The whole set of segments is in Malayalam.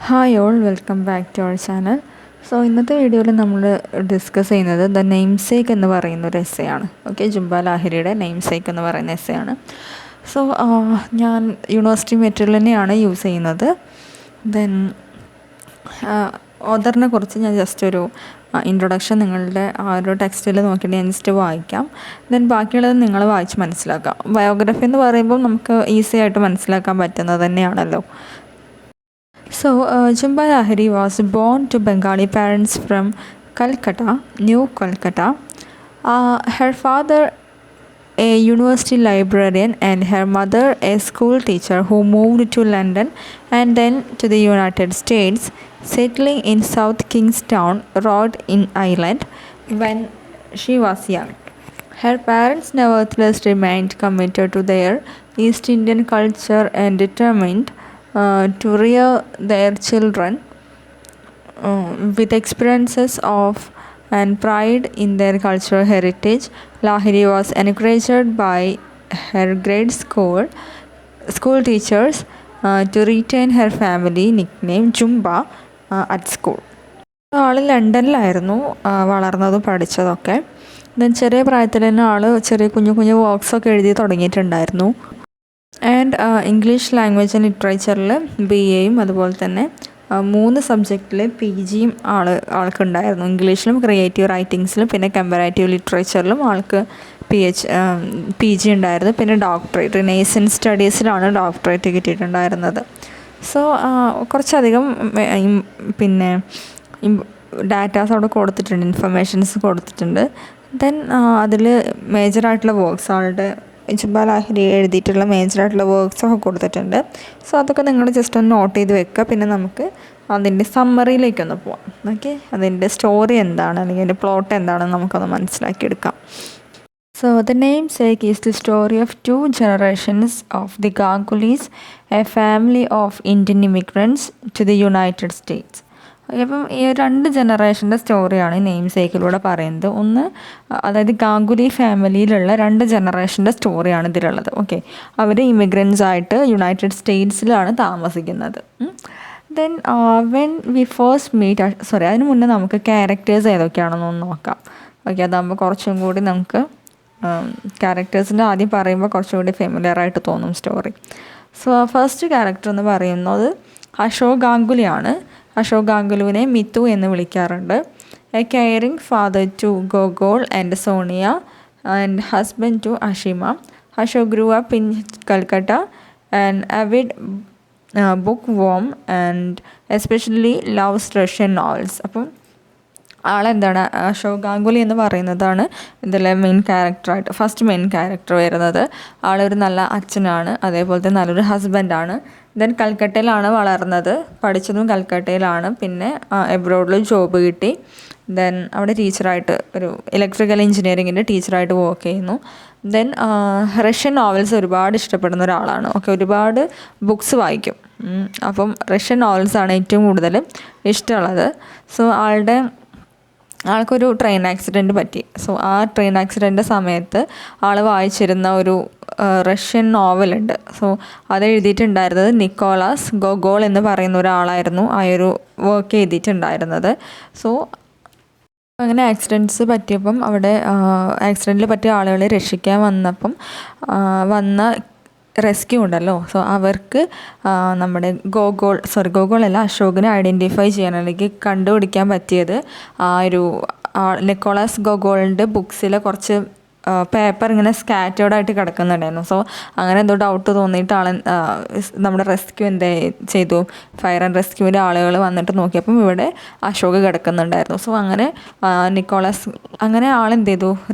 Hi all, welcome back to our channel. So ഇന്നത്തെ വീഡിയോയിൽ നമ്മൾ ഡിസ്കസ് ചെയ്യുന്നത് ദ നെയിം സേക്ക് എന്ന് പറയുന്ന ഒരു എസ്സേ ആണ്. ഓക്കെ, ജുംബ ലാഹിരിയുടെ നെയിം സേക്ക് എന്ന് പറയുന്ന എസ്സേ ആണ്. സോ ഞാൻ യൂണിവേഴ്സിറ്റി മെറ്റീരിയൽ തന്നെയാണ് യൂസ് ചെയ്യുന്നത്. ദെൻ ഓദറിനെ കുറിച്ച് ഞാൻ ജസ്റ്റ് ഒരു ഇൻട്രൊഡക്ഷൻ നിങ്ങളുടെ ആ ഒരു ടെക്സ്റ്റിൽ നോക്കിയിട്ട് ഞാൻ ജസ്റ്റ് വായിക്കാം. ദെൻ ബാക്കിയുള്ളത് നിങ്ങൾ വായിച്ച് മനസ്സിലാക്കാം. ബയോഗ്രഫി എന്ന് പറയുമ്പോൾ നമുക്ക് ഈസി ആയിട്ട് മനസ്സിലാക്കാൻ പറ്റുന്നത് തന്നെയാണല്ലോ. So, Jhumpa Lahiri was born to Bengali parents from Calcutta, New Calcutta. Her father, a university librarian, and her mother, a school teacher who moved to London and then to the United States, settling in South Kingstown, Rhode Island, when she was young. Her parents nevertheless remained committed to their East Indian culture and determined to rear their children with experiences of and pride in their cultural heritage. Lahiri was encouraged by her grade school teachers to retain her family nickname Jumba at school. ആൾ ലണ്ടനിലായിരുന്നു വളർന്നതും പഠിച്ചതൊക്കെ. ചെറിയ പ്രായത്തിൽ തന്നെ ആൾ ചെറിയ കുഞ്ഞു വർക്ക്സൊക്കെ എഴുതി തുടങ്ങിയിട്ടുണ്ടായിരുന്നു. ആൻഡ് ഇംഗ്ലീഷ് ലാംഗ്വേജ് ആൻഡ് ലിറ്ററേച്ചറിൽ BA അതുപോലെ തന്നെ 3 സബ്ജക്റ്റിൽ PG ആൾക്കുണ്ടായിരുന്നു. ഇംഗ്ലീഷിലും ക്രിയേറ്റീവ് റൈറ്റിങ്സിലും പിന്നെ കമ്പാരേറ്റീവ് ലിറ്ററേച്ചറിലും ആൾക്ക് PG ഉണ്ടായിരുന്നു. പിന്നെ ഡോക്ടറേറ്റ് റിനൈസൻസ് സ്റ്റഡീസിലാണ് ഡോക്ടറേറ്റ് കിട്ടിയിട്ടുണ്ടായിരുന്നത്. സോ കുറച്ചധികം പിന്നെ ഡാറ്റാസ് അവിടെ കൊടുത്തിട്ടുണ്ട്, ഇൻഫർമേഷൻസ് കൊടുത്തിട്ടുണ്ട്. ദെൻ അതിൽ മേജറായിട്ടുള്ള വർക്ക്സ് ആളുടെ ജുംബ ലാഹിരി എഴുതിയിട്ടുള്ള മേജറായിട്ടുള്ള വർക്ക്സൊക്കെ കൊടുത്തിട്ടുണ്ട്. സോ അതൊക്കെ നിങ്ങൾ ജസ്റ്റ് ഒന്ന് നോട്ട് ചെയ്ത് വെക്കുക. പിന്നെ നമുക്ക് അതിൻ്റെ സമ്മറിയിലേക്കൊന്ന് പോവാം. ഓക്കെ, അതിൻ്റെ സ്റ്റോറി എന്താണ് അല്ലെങ്കിൽ അതിൻ്റെ പ്ലോട്ട് എന്താണെന്ന് നമുക്കൊന്ന് മനസ്സിലാക്കിയെടുക്കാം. So the namesake is the story of 2 generations of the Gangulis, a family of Indian immigrants to the United States. അപ്പം ഈ 2 ജനറേഷൻ്റെ സ്റ്റോറിയാണ് നെയിം സേക്കിലൂടെ പറയുന്നത്. ഒന്ന്, അതായത് ഗാംഗുലി ഫാമിലിയിലുള്ള 2 ജനറേഷൻ്റെ സ്റ്റോറിയാണ് ഇതിലുള്ളത്. ഓക്കെ, അവർ ഇമിഗ്രൻസ് ആയിട്ട് യുണൈറ്റഡ് സ്റ്റേറ്റ്സിലാണ് താമസിക്കുന്നത്. Then when we first meet അതിന് മുന്നേ നമുക്ക് ക്യാരക്ടേഴ്സ് ഏതൊക്കെയാണെന്നൊന്ന് നോക്കാം. ഓക്കെ, അതാകുമ്പോൾ കുറച്ചും കൂടി നമുക്ക് ക്യാരക്ടേഴ്സിൻ്റെ ആദ്യം പറയുമ്പോൾ കുറച്ചും കൂടി ഫെമിലിയർ ആയിട്ട് തോന്നും സ്റ്റോറി. സോ ഫസ്റ്റ് ക്യാരക്ടർ എന്ന് പറയുന്നത് അശോക് ഗാംഗുലിയാണ്. അശോക് ഗാംഗുലുവിനെ മിത്തു എന്ന് വിളിക്കാറുണ്ട്. A caring father to Gogol and Sonia and husband to Ashima. Ashok grew up in Calcutta and avid bookworm and especially loves Russian novels. അപ്പം ആളെന്താണ്, അശോക് ഗാംഗുലി എന്ന് പറയുന്നതാണ് ഇതിലെ ഫസ്റ്റ് മെയിൻ ക്യാരക്ടർ വരുന്നത്. ആളൊരു നല്ല അച്ഛനാണ്, അതേപോലെ തന്നെ നല്ലൊരു ഹസ്ബൻഡാണ്. ദെൻ കൽക്കട്ടയിലാണ് വളർന്നത്, പഠിച്ചതും കൽക്കട്ടയിലാണ്. പിന്നെ എബ്രോഡിൽ ജോബ് കിട്ടി. ദെൻ അവിടെ ടീച്ചറായിട്ട് ഒരു ഇലക്ട്രിക്കൽ എഞ്ചിനീയറിങ്ങിൻ്റെ ടീച്ചറായിട്ട് വർക്ക് ചെയ്യുന്നു. ദെൻ റഷ്യൻ നോവൽസ് ഒരുപാട് ഇഷ്ടപ്പെടുന്ന ഒരാളാണ്. ഓക്കെ, ഒരുപാട് ബുക്സ് വായിക്കും. അപ്പം റഷ്യൻ നോവൽസാണ് ഏറ്റവും കൂടുതൽ ഇഷ്ടമുള്ളത്. സോ ആൾക്കൊരു ട്രെയിൻ ആക്സിഡൻറ്റ് പറ്റി. സോ ആ ട്രെയിൻ ആക്സിഡൻറ്റ് സമയത്ത് ആൾ വായിച്ചിരുന്ന ഒരു റഷ്യൻ നോവലുണ്ട്. സോ അത് എഴുതിയിട്ടുണ്ടായിരുന്നത് നിക്കോളാസ് ഗോഗോൾ എന്ന് പറയുന്ന ഒരാളായിരുന്നു ആ ഒരു വർക്ക് എഴുതിയിട്ടുണ്ടായിരുന്നത്. സോ അങ്ങനെ ആക്സിഡൻറ്റ്സ് പറ്റിയപ്പം അവിടെ ആക്സിഡൻറ്റിൽ പറ്റിയ ആളുകളെ രക്ഷിക്കാൻ വന്ന റെസ്ക്യൂ ഉണ്ടല്ലോ. സോ അവർക്ക് നമ്മുടെ ഗോഗോളല്ല, അശോകിനെ ഐഡൻറ്റിഫൈ ചെയ്യാൻ അല്ലെങ്കിൽ കണ്ടുപിടിക്കാൻ പറ്റിയത് ആ ഒരു നിക്കോളാസ് ഗോഗോളിൻ്റെ ബുക്സിലെ കുറച്ച് പേപ്പർ ഇങ്ങനെ സ്കാറ്റേർഡായിട്ട് കിടക്കുന്നുണ്ടായിരുന്നു. സോ അങ്ങനെ എന്തോ ഡൗട്ട് തോന്നിയിട്ട് നമ്മുടെ റെസ്ക്യൂ ചെയ്തു, ഫയർ ആൻഡ് റെസ്ക്യൂവിൻ്റെ ആളുകൾ വന്നിട്ട് നോക്കിയപ്പം ഇവിടെ അശോക് കിടക്കുന്നുണ്ടായിരുന്നു. സോ അങ്ങനെ അങ്ങനെ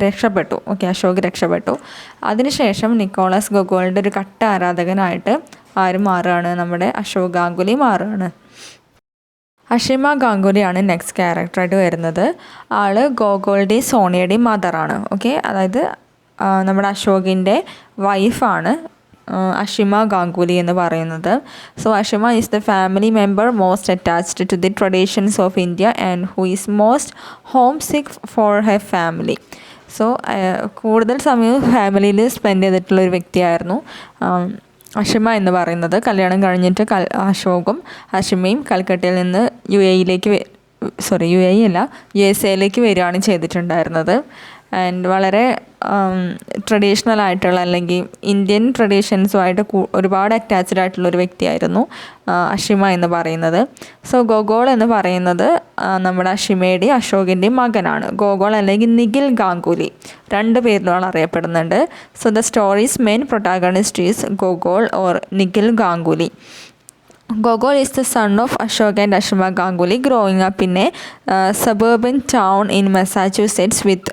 രക്ഷപ്പെട്ടു. ഓക്കെ, അശോക് രക്ഷപ്പെട്ടു. അതിനുശേഷം നിക്കോളാസ് ഗോഗോളിൻ്റെ ഒരു കട്ട ആരാധകനായിട്ട് ആരും മാറുകയാണ്, നമ്മുടെ അശോക് ഗാംഗുലി മാറുകയാണ്. അഷിമ ഗാംഗുലിയാണ് നെക്സ്റ്റ് ക്യാരക്ടറായിട്ട് വരുന്നത്. ആൾ ഗോഗോളുടെയും സോണിയയുടെയും മദറാണ്. ഓക്കെ, അതായത് നമ്മുടെ അശോകിൻ്റെ വൈഫാണ് അഷിമ ഗാംഗുലി എന്ന് പറയുന്നത്. So Ashima is the family member most attached to the traditions of India and who is most homesick for her family. So കൂടുതൽ സമയം ഫാമിലിയിൽ സ്പെൻഡ് ചെയ്തിട്ടുള്ളൊരു വ്യക്തിയായിരുന്നു. അഷിമ എന്ന് പറയുന്നത്. കല്യാണം കഴിഞ്ഞിട്ട് അശോകും അഷിമയും കൽക്കട്ടയിൽ നിന്ന് യു എ അല്ല USA വരികയാണ് ചെയ്തിട്ടുണ്ടായിരുന്നത്. ആൻഡ് വളരെ ട്രഡീഷണൽ ആയിട്ടുള്ള അല്ലെങ്കിൽ ഇന്ത്യൻ ട്രഡീഷൻസുമായിട്ട് ഒരുപാട് അറ്റാച്ച്ഡ് ആയിട്ടുള്ള ഒരു വ്യക്തിയായിരുന്നു അഷിമ എന്ന് പറയുന്നത്. സോ ഗോഗോൾ എന്ന് പറയുന്നത് നമ്മുടെ അഷിമയുടെയും അശോകിൻ്റെയും മകനാണ്. ഗോഗോൾ അല്ലെങ്കിൽ നിഖിൽ ഗാംഗുലി, രണ്ട് പേരിലാണ് അറിയപ്പെടുന്നുണ്ട്. So the stories main protagonist is Gogol or Nikhil Ganguly. Gogol is the son of Ashok and Ashima Ganguly, growing up in a suburban town in Massachusetts with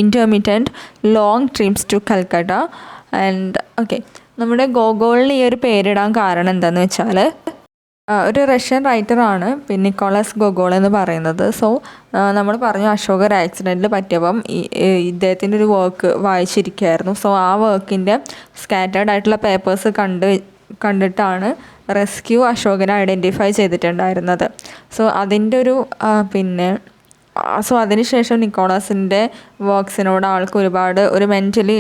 intermittent long trips to Calcutta. And നമ്മുടെ ഗോഗോളിന് ഈ ഒരു പേരിടാൻ കാരണം എന്താണെന്ന് വെച്ചാൽ ഒരു റഷ്യൻ റൈറ്ററാണ് നിക്കോളാസ് ഗോഗോൾ എന്ന് പറയുന്നത്. സോ നമ്മൾ പറഞ്ഞു അശോക് ഒരു ആക്സിഡൻറ്റിൽ പറ്റിയപ്പം ഇദ്ദേഹത്തിൻ്റെ ഒരു വർക്ക് വായിച്ചിരിക്കുകയായിരുന്നു. സോ ആ വർക്കിൻ്റെ സ്കാറ്റേർഡ് ആയിട്ടുള്ള പേപ്പേഴ്സ് കണ്ടിട്ടാണ് റെസ്ക്യൂ അശോകനെ ഐഡൻറ്റിഫൈ ചെയ്തിട്ടുണ്ടായിരുന്നത്. സോ അതിൻ്റെ അതിനുശേഷം നിക്കോളാസിൻ്റെ വർക്ക്സിനോട് ആൾക്ക് ഒരുപാട് ഒരു മെൻ്റലി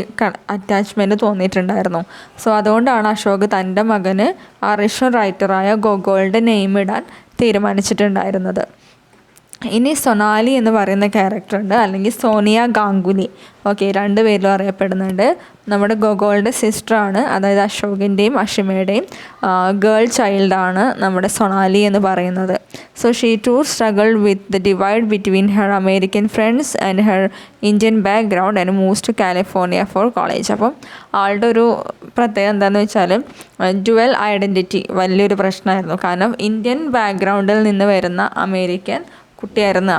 അറ്റാച്ച്മെൻറ്റ് തോന്നിയിട്ടുണ്ടായിരുന്നു. സോ അതുകൊണ്ടാണ് അശോക് തൻ്റെ മകന് ആ റഷ്യൻ റൈറ്ററായ ഗോഗോളിൻ്റെ നെയിം ഇടാൻ തീരുമാനിച്ചിട്ടുണ്ടായിരുന്നത്. ഇനി സൊനാലി എന്ന് പറയുന്ന ക്യാരക്ടറുണ്ട്, അല്ലെങ്കിൽ സോണിയ ഗാംഗുലി. രണ്ട് പേരിലും അറിയപ്പെടുന്നുണ്ട്. നമ്മുടെ ഗോഗോളിൻ്റെ സിസ്റ്ററാണ്, അതായത് അശോകിൻ്റെയും അഷിമയുടെയും ഗേൾ ചൈൽഡാണ് നമ്മുടെ സൊണാലി എന്ന് പറയുന്നത്. So she to struggle with the divide between her American friends and her Indian background and moves to California for college. അപ്പം ആളുടെ ഒരു പ്രത്യേകത എന്താണെന്ന് വെച്ചാൽ ഡ്യുവൽ ഐഡൻറ്റിറ്റി വലിയൊരു പ്രശ്നമായിരുന്നു. കാരണം ഇന്ത്യൻ ബാക്ക്ഗ്രൗണ്ടിൽ നിന്ന് വരുന്ന അമേരിക്കൻ കുട്ടിയായിരുന്നു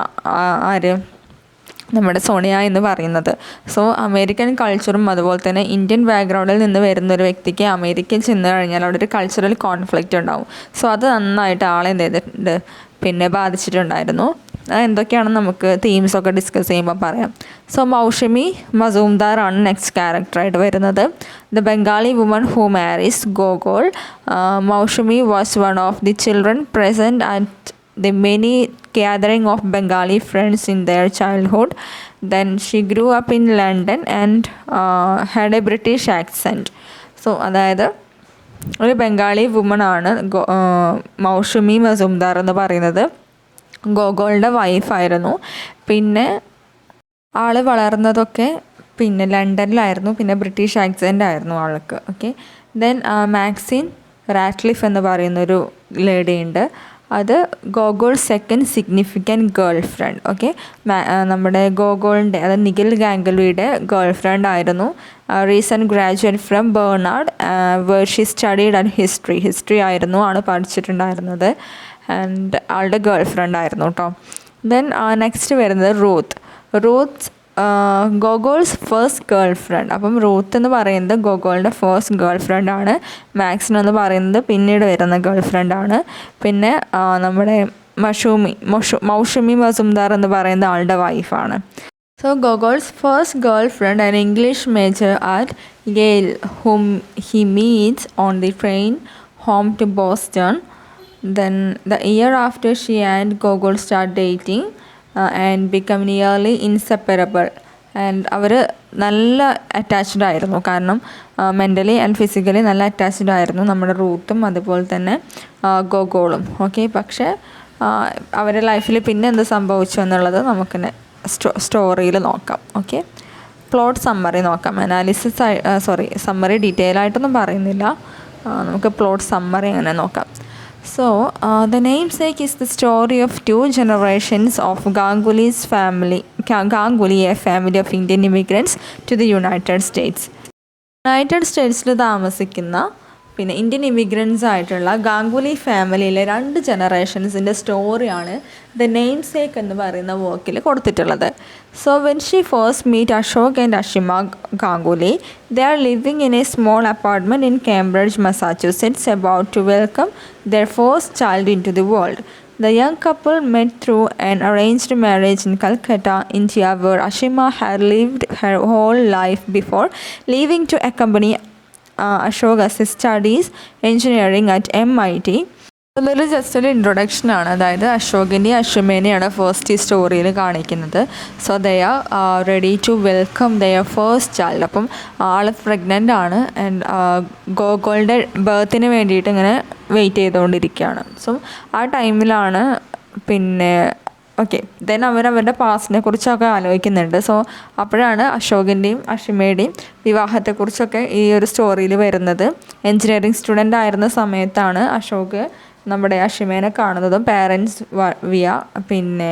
നമ്മുടെ സോണിയ എന്ന് പറയുന്നത്. സോ അമേരിക്കൻ കൾച്ചറും അതുപോലെ തന്നെ ഇന്ത്യൻ ബാക്ക്ഗ്രൗണ്ടിൽ നിന്ന് വരുന്ന ഒരു വ്യക്തിക്ക് അമേരിക്കയിൽ ചെന്ന് കഴിഞ്ഞാൽ അവിടെ ഒരു കൾച്ചറൽ കോൺഫ്ലിക്റ്റ് ഉണ്ടാവും. സോ അത് നന്നായിട്ട് ആളെ എന്ത് ചെയ്തിട്ടുണ്ട് ബാധിച്ചിട്ടുണ്ടായിരുന്നു. എന്തൊക്കെയാണെന്ന് നമുക്ക് തീംസൊക്കെ ഡിസ്കസ് ചെയ്യുമ്പോൾ പറയാം. സോ മൗഷമി മസൂംദാർ ആണ് നെക്സ്റ്റ് ക്യാരക്ടറായിട്ട് വരുന്നത്. The Bengali woman who marries Gogol. Moushumi was one of the children present at the many gathering of Bengali friends in their childhood. Then she grew up in London and had a British accent. So അതായത് ഒരു ബംഗാളി വുമണാണ് മൗഷമി മസൂംദാർ എന്ന് പറയുന്നത്. ഗോഗോളുടെ വൈഫായിരുന്നു. പിന്നെ ആൾ വളർന്നതൊക്കെ ലണ്ടനിലായിരുന്നു. പിന്നെ ബ്രിട്ടീഷ് ആക്സെൻ്റ് ആയിരുന്നു ആൾക്ക്. ദെൻ മാക്സിൻ റാറ്റ്ലിഫ് എന്ന് പറയുന്നൊരു ലേഡി ഉണ്ട്. അത് Gogol second significant girlfriend. നമ്മുടെ ഗോഗോളിൻ്റെ അതായത് നിഖിൽ ഗാംഗുലിയുടെ ഗേൾ ഫ്രണ്ട് ആയിരുന്നു. Recent graduate from Barnard where she studied and history ആയിരുന്നു ആണ് പഠിച്ചിട്ടുണ്ടായിരുന്നത്. ആൻഡ് ആളുടെ ഗേൾ ഫ്രണ്ട് ആയിരുന്നു കേട്ടോ. ദെൻ നെക്സ്റ്റ് വരുന്നത് Ruth Gogol's first girlfriend. അപ്പം റൂത്ത് എന്ന് പറയുന്നത് ഗോഗോളിൻ്റെ ഫസ്റ്റ് ഗേൾ ഫ്രണ്ടാണ്. മാക്സിൻ എന്ന് പറയുന്നത് പിന്നീട് വരുന്ന ഗേൾ ഫ്രണ്ടാണ്. പിന്നെ നമ്മുടെ മൗഷമി മസൂംദാർ എന്ന് പറയുന്ന ആളുടെ വൈഫാണ്. So Gogol's first girlfriend and English major at Yale whom he meets on the train home to Boston. Then the year after she and Gogol start dating and become nearly inseparable. And അവർ നല്ല അറ്റാച്ച്ഡ് ആയിരുന്നു. കാരണം മെൻ്റലി ആൻഡ് ഫിസിക്കലി നല്ല അറ്റാച്ച്ഡ് ആയിരുന്നു നമ്മുടെ റൂത്തും അതുപോലെ തന്നെ ഗോഗോളും. പക്ഷേ അവരുടെ ലൈഫിൽ പിന്നെ എന്ത് സംഭവിച്ചു എന്നുള്ളത് നമുക്ക് സ്റ്റോറിയിൽ നോക്കാം. പ്ലോട്ട് സമ്മറി നോക്കാം. സമ്മറി ഡീറ്റെയിൽ ആയിട്ടൊന്നും പറയുന്നില്ല. നമുക്ക് പ്ലോട്ട് സമ്മറി അങ്ങനെ നോക്കാം. So, the namesake is the story of two generations of Ganguly, a family of Indian immigrants to the United States. United സ്റ്റേറ്റ്സിൽ താമസിക്കുന്ന ഇന്ത്യൻ ഇമിഗ്രൻസ് ആയിട്ടുള്ള ഗാംഗുലി ഫാമിലിയിലെ 2 ജനറേഷൻസിൻ്റെ സ്റ്റോറിയാണ് ദ നെയിംസേക്ക് എന്ന് പറയുന്ന വർക്കിൽ കൊടുത്തിട്ടുള്ളത്. So when she first meet Ashok and Ashima Ganguli, they are living in a small apartment in Cambridge, Massachusetts, about to welcome their first child into the world. The young couple met through an arranged marriage in Calcutta, India, where Ashima had lived her whole life before leaving to accompany Ashok as he studies engineering at MIT. അതൊരു ജസ്റ്റ് ഒരു ഇൻട്രൊഡക്ഷനാണ്. അതായത് അശോകിൻ്റെയും അശ്വമേനെയാണ് ഫസ്റ്റ് ഈ സ്റ്റോറിയിൽ കാണിക്കുന്നത്. So they are ready to welcome their first child. അപ്പം ആൾ പ്രഗ്നൻ്റ് ആണ് ആൻഡ് ഗോകുലിൻ്റെ ബർത്തിന് വേണ്ടിയിട്ട് ഇങ്ങനെ വെയിറ്റ് ചെയ്തുകൊണ്ടിരിക്കുകയാണ്. സോ ആ ടൈമിലാണ് പിന്നെ ദെൻ അവരവരുടെ പാസ്റ്റിനെ കുറിച്ചൊക്കെ ആലോചിക്കുന്നുണ്ട്. സോ അപ്പോഴാണ് അശോകിൻ്റെയും അശ്വമേയുടെയും വിവാഹത്തെക്കുറിച്ചൊക്കെ ഈ ഒരു സ്റ്റോറിയിൽ വരുന്നത്. എൻജിനീയറിംഗ് സ്റ്റുഡൻ്റ് ആയിരുന്ന സമയത്താണ് അശോക് നമ്മുടെ അശ്വമേനെ കാണുന്നതും പേരൻസ് വിയ പിന്നെ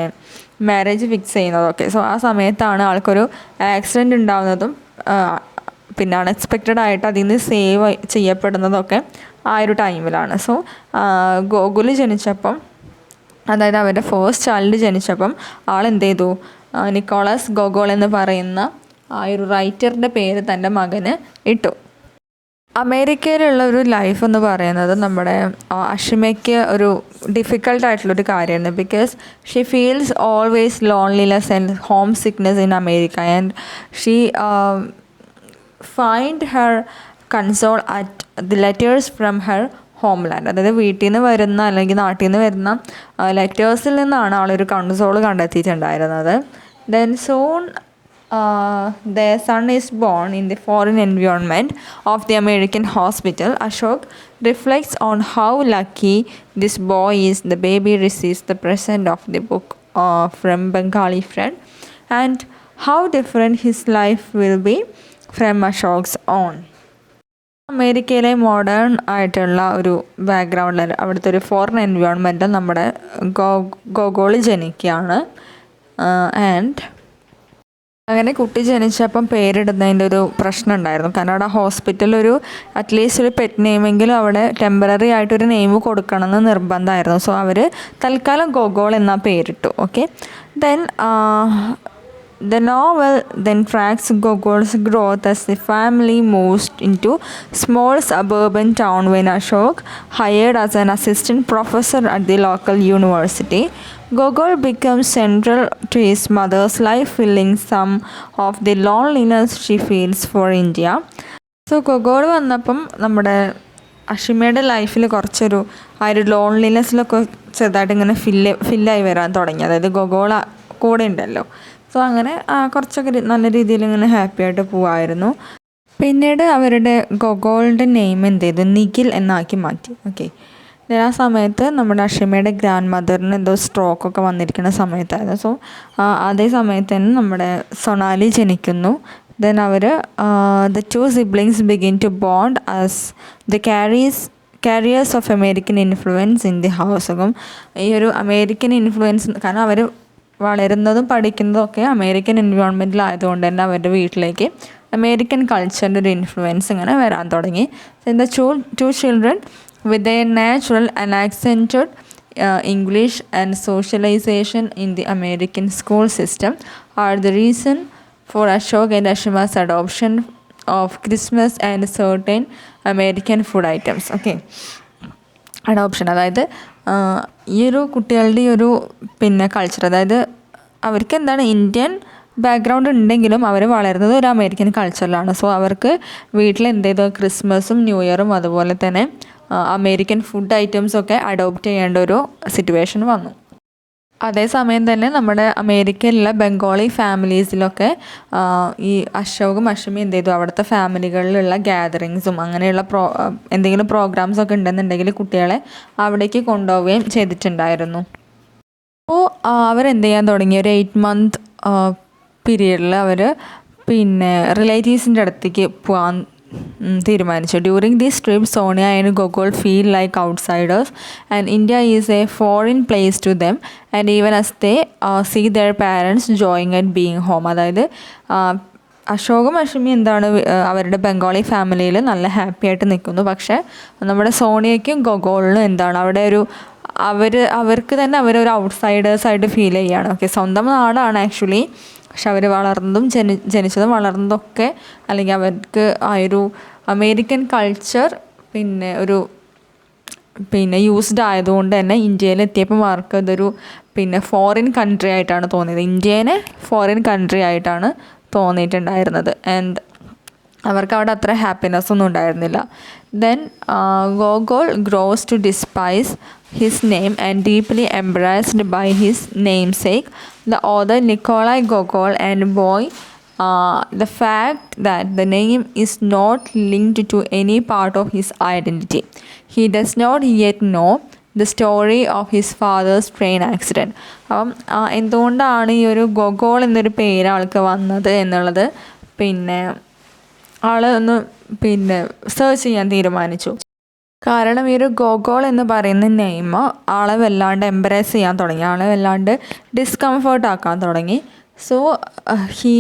മാരേജ് ഫിക്സ് ചെയ്യുന്നതൊക്കെ. സോ ആ സമയത്താണ് ആൾക്കൊരു ആക്സിഡൻറ്റ് ഉണ്ടാകുന്നതും പിന്നെ അൺഎക്സ്പെക്റ്റഡ് ആയിട്ട് അതിൽ നിന്ന് സേവ് ചെയ്യപ്പെടുന്നതൊക്കെ ആ ഒരു ടൈമിലാണ്. സോ ഗോകുൽ ജനിച്ചപ്പം, അതായത് അവരുടെ ഫസ്റ്റ് ചൈൽഡ് ജനിച്ചപ്പം ആളെന്ത് ചെയ്തു, നിക്കോളാസ് ഗോഗോൾ എന്ന് പറയുന്ന ആ ഒരു റൈറ്ററിൻ്റെ പേര് തൻ്റെ മകന് ഇട്ടു. അമേരിക്കയിലുള്ള ഒരു ലൈഫ് എന്ന് പറയുന്നത് നമ്മുടെ അശ്വമയ്ക്ക് ഒരു ഡിഫിക്കൽട്ടായിട്ടുള്ളൊരു കാര്യമാണ്. Because she feels always loneliness and home sickness in America and she find her console at the letters from her homeland. അതായത് വീട്ടിൽ നിന്ന് വരുന്ന അല്ലെങ്കിൽ നാട്ടിൽ നിന്ന് വരുന്ന ലെറ്റേഴ്സിൽ നിന്നാണ് ആളൊരു കൺസോൾ കണ്ടെത്തിയിട്ടുണ്ടായിരുന്നത്. Then soon their son is born in the foreign environment of the American hospital. Ashok reflects on how lucky this boy is. The baby receives the present of the book from Bengali friend and how different his life will be from Ashok's own. അമേരിക്കയിലെ മോഡേൺ ആയിട്ടുള്ള ഒരു ബാക്ക്ഗ്രൗണ്ടിൽ അവിടുത്തെ ഒരു ഫോറിൻ എൻവയോൺമെൻറ്റിൽ നമ്മുടെ ഗോഗോൾ ജനിക്കുകയാണ്. ആൻഡ് അങ്ങനെ കുട്ടി ജനിച്ചപ്പം പേരിടുന്നതിൻ്റെ ഒരു പ്രശ്നം ഉണ്ടായിരുന്നു. കാരണം അവിടെ ഹോസ്പിറ്റലിൽ ഒരു അറ്റ്ലീസ്റ്റ് ഒരു പെറ്റ് നെയിമെങ്കിലും അവിടെ ടെമ്പററി ആയിട്ടൊരു നെയിം കൊടുക്കണമെന്ന് നിർബന്ധമായിരുന്നു. സോ അവർ തൽക്കാലം ഗോഗോൾ എന്ന പേരിട്ടു. Then the novel then tracks Gogol's growth as the family moves into small suburban town when Ashok hired as an assistant professor at the local university. Gogol becomes central to his mother's life, filling some of the loneliness she feels for India. So Gogol വന്നപ്പം നമ്മുടെ അഷിമയുടെ ലൈഫിൽ കുറച്ചൊരു ആ ഒരു ലോൺലിനെസ്സിലൊക്കെ ചെറുതായിട്ട് ഇങ്ങനെ ഫില്ലായി വരാൻ തുടങ്ങി. അതായത് ഗോഗോൾ കൂടെ ഉണ്ടല്ലോ. സോ അങ്ങനെ കുറച്ചൊക്കെ നല്ല രീതിയിൽ ഇങ്ങനെ ഹാപ്പി ആയിട്ട് പോവായിരുന്നു. പിന്നീട് അവരുടെ ഗോഗോളിൻ്റെ നെയിം എന്ത് ചെയ്തു, നിഖിൽ എന്നാക്കി മാറ്റി. ആ സമയത്ത് നമ്മുടെ അഷിമയുടെ ഗ്രാൻഡ് മദറിന് എന്തോ സ്ട്രോക്കൊക്കെ വന്നിരിക്കുന്ന സമയത്തായിരുന്നു. സോ അതേ സമയത്ത് തന്നെ നമ്മുടെ സൊണാലി ജനിക്കുന്നു. ദെൻ അവർ the two siblings begin to bond as the carriers of American influence in the house. അപ്പം ഈ ഒരു അമേരിക്കൻ ഇൻഫ്ലുവൻസ്, കാരണം അവർ വളരുന്നതും പഠിക്കുന്നതും ഒക്കെ അമേരിക്കൻ എൻവയോൺമെൻറ്റിലായതുകൊണ്ട് തന്നെ അവരുടെ വീട്ടിലേക്ക് അമേരിക്കൻ കൾച്ചറിൻ്റെ ഒരു ഇൻഫ്ലുവൻസ് ഇങ്ങനെ വരാൻ തുടങ്ങി. The two children with their natural and accented English and socialization in the American school system are the reason for Ashok and Ashima's adoption of Christmas and certain American food items. Adoption, അതായത് ഈ ഒരു കുട്ടികളുടെ ഈ ഒരു പിന്നെ കൾച്ചർ, അതായത് അവർക്ക് എന്താണ് ഇന്ത്യൻ ബാക്ക്ഗ്രൗണ്ട് ഉണ്ടെങ്കിലും അവർ വളരുന്നത് ഒരു അമേരിക്കൻ കൾച്ചറിലാണ്. സോ അവർക്ക് വീട്ടിൽ എന്ത് ചെയ്തു, ക്രിസ്മസും ന്യൂ ഇയറും അതുപോലെ തന്നെ അമേരിക്കൻ ഫുഡ് ഐറ്റംസൊക്കെ അഡോപ്റ്റ് ചെയ്യേണ്ട ഒരു സിറ്റുവേഷൻ വന്നു. അതേസമയം തന്നെ നമ്മുടെ അമേരിക്കയിലുള്ള ബംഗാളി ഫാമിലീസിലൊക്കെ ഈ അശോകും അശ്വമിയും എന്ത് ചെയ്തു, അവിടുത്തെ ഫാമിലികളിലുള്ള ഗ്യാതറിങ്സും അങ്ങനെയുള്ള എന്തെങ്കിലും പ്രോഗ്രാംസൊക്കെ ഉണ്ടെന്നുണ്ടെങ്കിൽ കുട്ടികളെ അവിടേക്ക് കൊണ്ടുപോവുകയും ചെയ്തിട്ടുണ്ടായിരുന്നു. അപ്പോൾ അവരെന്ത് ചെയ്യാൻ തുടങ്ങി, ഒരു 8 month പീരീഡിൽ അവർ പിന്നെ റിലേറ്റീവ്സിൻ്റെ അടുത്തേക്ക് പോകാൻ തീരുമാനിച്ചു. During this trip Sonia and Gokul feel like outsiders and India is a foreign place to them and even as they see their parents joying at being home. അതായത് അശോകും അശ്വമി എന്താണ് അവരുടെ ബംഗാളി ഫാമിലിയിൽ നല്ല ഹാപ്പി ആയിട്ട് നിൽക്കുന്നു. പക്ഷേ നമ്മുടെ സോണിയയ്ക്കും ഗോകുലിനും എന്താണ് അവിടെ ഒരു അവർക്ക് തന്നെ അവരൊരു ഔട്ട്സൈഡേഴ്സായിട്ട് ഫീൽ ചെയ്യുകയാണ്. സ്വന്തം നാടാണ് ആക്ച്വലി, പക്ഷെ അവർ വളർന്നതും ജനിച്ചതും വളർന്നതൊക്കെ അല്ലെങ്കിൽ അവർക്ക് ആ ഒരു അമേരിക്കൻ കൾച്ചർ പിന്നെ യൂസ്ഡ് ആയതുകൊണ്ട് തന്നെ ഇന്ത്യയിലെത്തിയപ്പോൾ അവർക്ക് ഇതൊരു ഫോറിൻ കൺട്രി ആയിട്ടാണ് തോന്നിയത്. ഇന്ത്യനെ ഫോറിൻ കൺട്രി ആയിട്ടാണ് തോന്നിയിട്ടുണ്ടായിരുന്നത്. ആൻഡ് അവർക്ക് അവിടെ അത്ര ഹാപ്പിനെസ് ഒന്നും ഉണ്ടായിരുന്നില്ല. Then Gokul grows to despise his name and deeply embarrassed by his namesake, the author Nikolai Gogol and boy the fact that the name is not linked to any part of his identity. He does not yet know the story of his father's train accident. അപ്പം എന്തുകൊണ്ടാണ് ഈ ഒരു ഗൊഗോൾ എന്നൊരു പേര് ആൾക്ക് വന്നത് എന്നുള്ളത് പിന്നെ ആൾ ഒന്ന് സെർച്ച് ചെയ്യാൻ തീരുമാനിച്ചു. കാരണം ഈ ഒരു ഗോഗോൾ എന്ന് പറയുന്ന നെയിം ആളെ വല്ലാണ്ട് എംബറേസ് ചെയ്യാൻ തുടങ്ങി, ആളെ വല്ലാണ്ട് ഡിസ്കംഫേർട്ട് ആക്കാൻ തുടങ്ങി. So he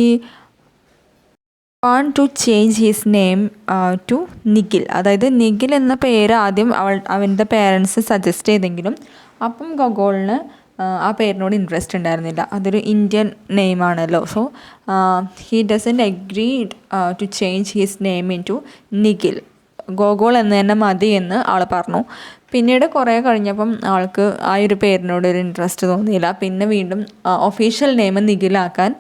want to change his name to Nikhil. അതായത് നിഖിൽ എന്ന പേര് ആദ്യം അവൻ്റെ പേരൻസ് സജസ്റ്റ് ചെയ്തെങ്കിലും അപ്പം ഗോഗോളിന് ആ പേരിനോട് ഇൻട്രസ്റ്റ് ഉണ്ടായിരുന്നില്ല. അതൊരു ഇന്ത്യൻ നെയിമാണല്ലോ. So he doesn't agreed to change his name into Nikhil. Gogol എന്ന് തന്നെ മതി എന്ന് ആൾ പറഞ്ഞു. പിന്നീട് കുറേ കഴിഞ്ഞപ്പം ആൾക്ക് ആ ഒരു പേരിനോട് ഒരു ഇൻട്രസ്റ്റ് തോന്നിയില്ല. പിന്നെ വീണ്ടും ഒഫീഷ്യൽ നെയിം നിഖിലാക്കാൻ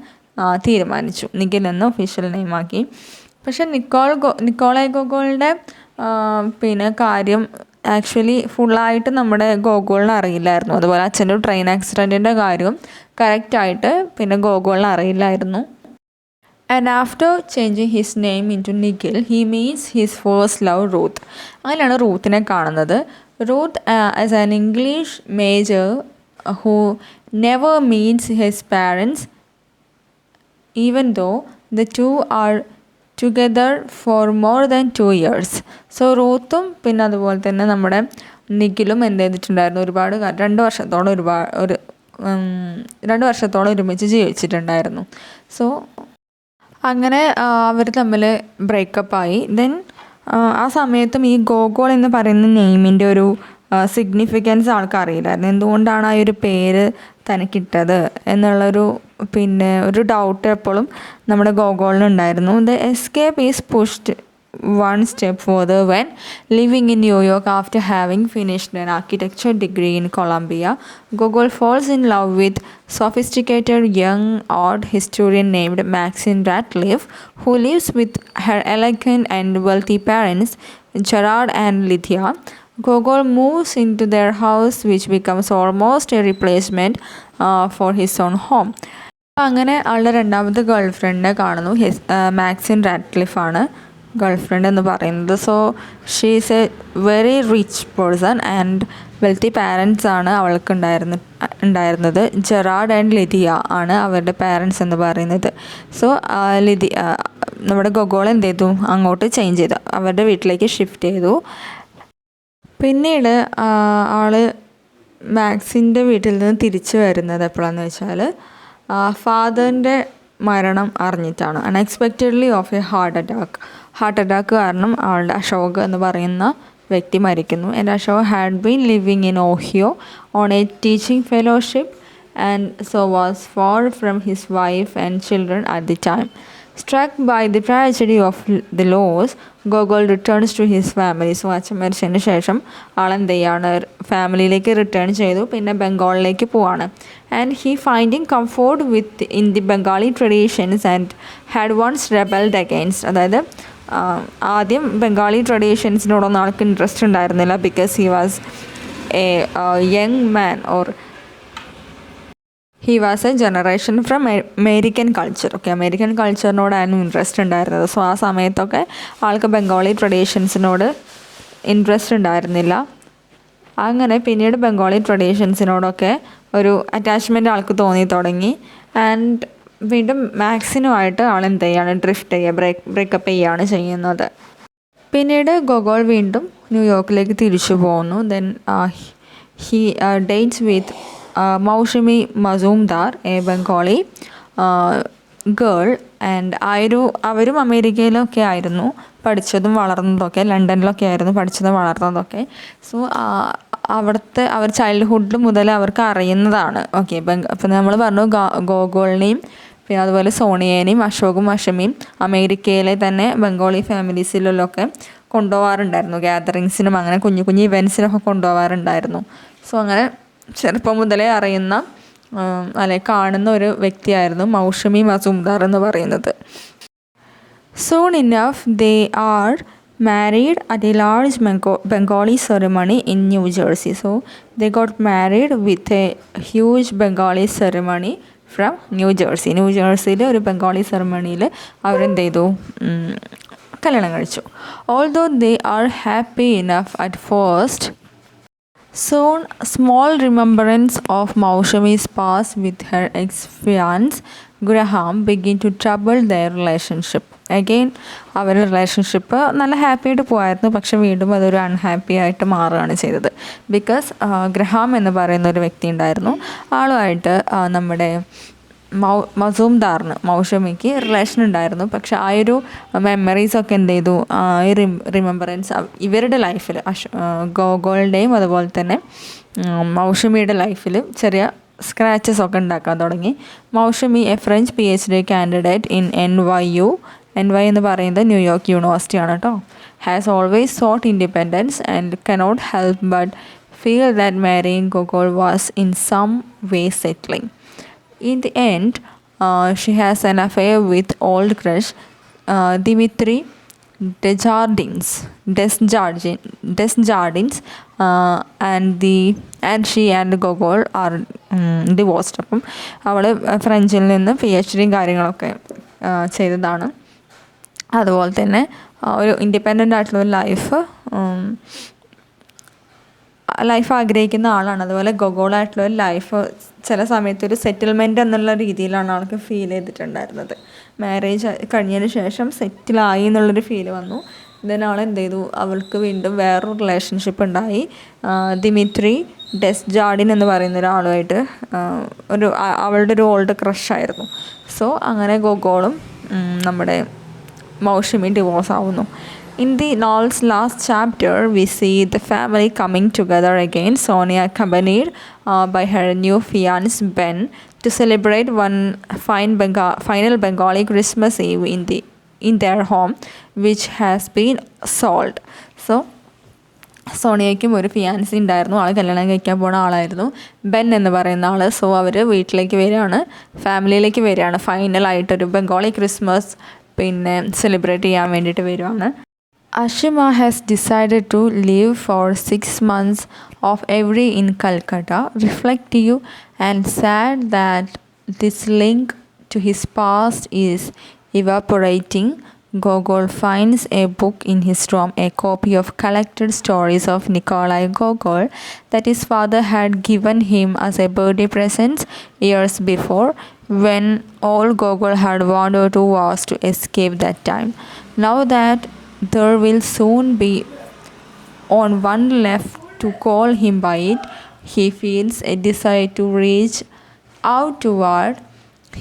തീരുമാനിച്ചു. നിഖിൽ എന്ന് ഒഫീഷ്യൽ നെയിമാക്കി. പക്ഷെ നിക്കോളായ് ഗോഗോളിൻ്റെ കാര്യം ആക്ച്വലി ഫുള്ളായിട്ട് നമ്മുടെ ഗോഗോളിന് അറിയില്ലായിരുന്നു. അതുപോലെ അച്ഛൻ്റെ ട്രെയിൻ ആക്സിഡൻറ്റിൻ്റെ കാര്യവും കറക്റ്റായിട്ട് ഗോഗോളിന് അറിയില്ലായിരുന്നു. And after changing his name into Nikhil, he meets his first love, Ruth. അങ്ങനെയാണ് റൂത്തിനെ കാണുന്നത്. Ruth is an English major who never meets his parents, even though the two are together for more than 2 years. So റൂത്തും അതുപോലെ തന്നെ നമ്മുടെ നിഖിലും എന്ത് ചെയ്തിട്ടുണ്ടായിരുന്നു, ഒരുപാട് 2 വർഷത്തോളം ഒരുമിച്ച് ജീവിച്ചിട്ടുണ്ടായിരുന്നു. സോ അങ്ങനെ അവർ തമ്മിൽ ബ്രേക്കപ്പായി. ദെൻ ആ സമയത്തും ഈ ഗോഗോൾ എന്ന് പറയുന്ന നെയിമിൻ്റെ ഒരു സിഗ്നിഫിക്കൻസ് ആൾക്കറിയില്ലായിരുന്നു. എന്തുകൊണ്ടാണ് ആ ഒരു പേര് തനിക്കിട്ടത് എന്നുള്ളൊരു ഒരു ഡൗട്ട് എപ്പോഴും നമ്മുടെ ഗോഗോളിനുണ്ടായിരുന്നു. The escape is pushed one step further when living in New York after having finished an architecture degree in Columbia. Gogol falls in love with sophisticated young art historian named Maxine Ratcliffe, who lives with her elegant and wealthy parents Gerard and Lydia. Gogol moves into their house, which becomes almost a replacement for his own home. അങ്ങനെ ആളുടെ രണ്ടാമത്തെ ഗേൾ ഫ്രണ്ടിനെ കാണുന്നു. മാക്സിൻ റാറ്റ്ക്ലിഫ് ആണ് ഗേൾ ഫ്രണ്ട് എന്ന് പറയുന്നത്. So she is A very rich person and wealthy parents ആണ് അവൾക്ക് ഉണ്ടായിരുന്നത്. ജെറാഡ് ആൻഡ് ലിദിയ ആണ് അവരുടെ പാരൻസ് എന്ന് പറയുന്നത്. സോ നമ്മുടെ ഗോഗോൾ എന്ത് ചെയ്തു, അങ്ങോട്ട് ചേഞ്ച് ചെയ്തു, അവരുടെ വീട്ടിലേക്ക് ഷിഫ്റ്റ് ചെയ്തു. പിന്നീട് ആൾ മാക്സിൻ്റെ വീട്ടിൽ നിന്ന് തിരിച്ചു വരുന്നത് എപ്പോഴാണെന്ന് വെച്ചാൽ ഫാദറിൻ്റെ മരണം അറിഞ്ഞിട്ടാണ്. Unexpectedly of a heart attack കാരണം ആളുടെ അശോക് എന്ന് പറയുന്ന വ്യക്തി മരിക്കുന്നു. And Ashok had been living in Ohio on a teaching fellowship and so was far from his wife and children at the time. Struck by the tragedy of the loss, Gogol returns to his family. So അച്ഛൻ മരിച്ചതിന് ശേഷം ആളെന്ത് ചെയ്യാണ്, ഫാമിലിയിലേക്ക് റിട്ടേൺ ചെയ്തു. ബംഗാളിലേക്ക് പോവാണ്. And he finding comfort in the Bengali traditions and had once rebelled against. അതായത് ആദ്യം ബംഗാളി ട്രഡീഷൻസിനോടൊന്നും ആൾക്ക് ഇൻട്രസ്റ്റ് ഉണ്ടായിരുന്നില്ല. Because he was a young man or he was a generation from American culture. American കൾച്ചറിനോടായിരുന്നു ഇൻട്രസ്റ്റ് ഉണ്ടായിരുന്നത്. സോ ആ സമയത്തൊക്കെ ആൾക്ക് ബംഗാളി ട്രഡീഷൻസിനോട് ഇൻട്രസ്റ്റ് ഉണ്ടായിരുന്നില്ല. അങ്ങനെ പിന്നീട് ബംഗാളി ട്രഡീഷൻസിനോടൊക്കെ ഒരു അറ്റാച്ച്മെൻറ്റ് ആൾക്ക് തോന്നി തുടങ്ങി. ആൻഡ് വീണ്ടും മാക്സിനുമായിട്ട് ആൾ എന്ത് ചെയ്യാണ്, ബ്രേക്കപ്പ് ചെയ്യുകയാണ് ചെയ്യുന്നത്. പിന്നീട് ഗോഗോൾ വീണ്ടും ന്യൂയോർക്കിലേക്ക് തിരിച്ചു പോകുന്നു. Then he dates with Moushumi Mazoomdar, a Bengali girl. And അവരും അമേരിക്കയിലൊക്കെ ആയിരുന്നു പഠിച്ചതും വളർന്നതൊക്കെ, ലണ്ടനിലൊക്കെ ആയിരുന്നു പഠിച്ചതും വളർന്നതൊക്കെ. സോ അവർ ചൈൽഡ്ഹുഡ് മുതൽ അവർക്ക് അറിയുന്നതാണ്. അപ്പം നമ്മൾ പറഞ്ഞു ഗോഗോളിനെയും അതുപോലെ സോണിയേനെയും അശോകും അഷമിയും അമേരിക്കയിലെ തന്നെ ബംഗാളി ഫാമിലീസിലൊക്കെ കൊണ്ടുപോകാറുണ്ടായിരുന്നു. ഗ്യാതറിങ്സിനും അങ്ങനെ കുഞ്ഞു കുഞ്ഞു ഇവൻസിനൊക്കെ കൊണ്ടുപോകാറുണ്ടായിരുന്നു. സോ അങ്ങനെ ചെറുപ്പം മുതലേ അറിയുന്ന കാണുന്ന ഒരു വ്യക്തിയായിരുന്നു മൗഷമി മസൂംദാർ എന്ന് പറയുന്നത്. Soon enough they are married at a large Bengali ceremony in New Jersey. So they got married with a huge Bengali ceremony from ന്യൂ ജേഴ്സിയിൽ ഒരു ബംഗാളി സെറമണിയിൽ അവരെന്ത് ചെയ്തു, കല്യാണം കഴിച്ചു. Although they are happy enough at first, soon small remembrance of Mausami's past with her ex-fiance Graham begin to trouble their relationship. Again അവരുടെ റിലേഷൻഷിപ്പ് നല്ല ഹാപ്പി ആയിട്ട് പോയായിരുന്നു, പക്ഷെ വീണ്ടും അതൊരു അൺഹാപ്പി ആയിട്ട് മാറുകയാണ് ചെയ്തത്. ബിക്കോസ് ഗ്രഹാം എന്ന് പറയുന്ന ഒരു വ്യക്തി ഉണ്ടായിരുന്നു, ആളുമായിട്ട് നമ്മുടെ മസൂംദാറിന് മൗഷമിക്ക് റിലേഷൻ ഉണ്ടായിരുന്നു. പക്ഷെ ആ ഒരു മെമ്മറീസൊക്കെ എന്ത് ചെയ്തു, ഈ റിമെമ്പറൻസ് ഇവരുടെ ലൈഫിൽ ഗോഗോളുടെയും അതുപോലെ തന്നെ മൗഷമിയുടെ ലൈഫിൽ ചെറിയ സ്ക്രാച്ചസ് ഒക്കെ ഉണ്ടാക്കാൻ തുടങ്ങി. Moushumi a French PhD candidate in NYU എന്ന് പറയുന്നത് ന്യൂയോർക്ക് യൂണിവേഴ്സിറ്റിയാണ് കേട്ടോ. Has always sought independence and cannot help but feel that marrying Gogol was in some way settling. In the end, she has an affair with old crush Dimitri Desjardins, and she and Gogol are divorced. അപ്പം അവൾ ഫ്രഞ്ചിൽ നിന്ന് PhD കാര്യങ്ങളൊക്കെ ചെയ്തതാണ്. അതുപോലെ തന്നെ ഒരു ഇൻഡിപെൻഡൻ്റ് ആയിട്ടുള്ള ലൈഫ് ആഗ്രഹിക്കുന്ന ആളാണ്. അതുപോലെ ഗോഗോളായിട്ടുള്ള ഒരു ലൈഫ് ചില സമയത്ത് ഒരു സെറ്റിൽമെൻറ്റ് എന്നുള്ള രീതിയിലാണ് ആൾക്ക് ഫീൽ ചെയ്തിട്ടുണ്ടായിരുന്നത്. മാരേജ് കഴിഞ്ഞതിന് ശേഷം സെറ്റിലായി എന്നുള്ളൊരു ഫീൽ വന്നു. ഇതിനാൾ എന്ത് ചെയ്തു, അവൾക്ക് വീണ്ടും വേറൊരു റിലേഷൻഷിപ്പ് ഉണ്ടായി. ദിമിത്രി ഡെസ്ജാർഡിൻ എന്ന് പറയുന്ന ഒരാളുമായിട്ട് അവളുടെ ഒരു ഓൾഡ് ക്രഷായിരുന്നു. സോ അങ്ങനെ ഗോഗോളും നമ്മുടെ മൗഷമി ഡിവോഴ്സ് ആവുന്നു. In the novel's last chapter, we see the family coming together again. Sonia accompanied by her new fiancé Ben to celebrate one final Bengali Christmas Eve in their home, which has been sold. So സോണിയയ്ക്കും ഒരു ഫിയാൻസി ഉണ്ടായിരുന്നു, ആൾ കല്യാണം കഴിക്കാൻ പോണ ആളായിരുന്നു, ബെൻ എന്ന് പറയുന്ന ആൾ. സോ അവർ വീട്ടിലേക്ക് വരികയാണ്, ഫാമിലിയിലേക്ക് വരികയാണ്, ഫൈനലായിട്ടൊരു ബംഗാളി ക്രിസ്മസ് പിന്നെ സെലിബ്രേറ്റ് ചെയ്യാൻ വേണ്ടിയിട്ട് വരുവാണ്. Ashima has decided to live for 6 months of every in Calcutta, reflective and sad that this link to his past is evaporating. Gogol finds a book in his room, a copy of collected stories of Nikolai Gogol that his father had given him as a birthday present years before, when all Gogol had wanted to was to escape that time. Now that there will soon be on one left to call him by it, he feels a desire to reach out toward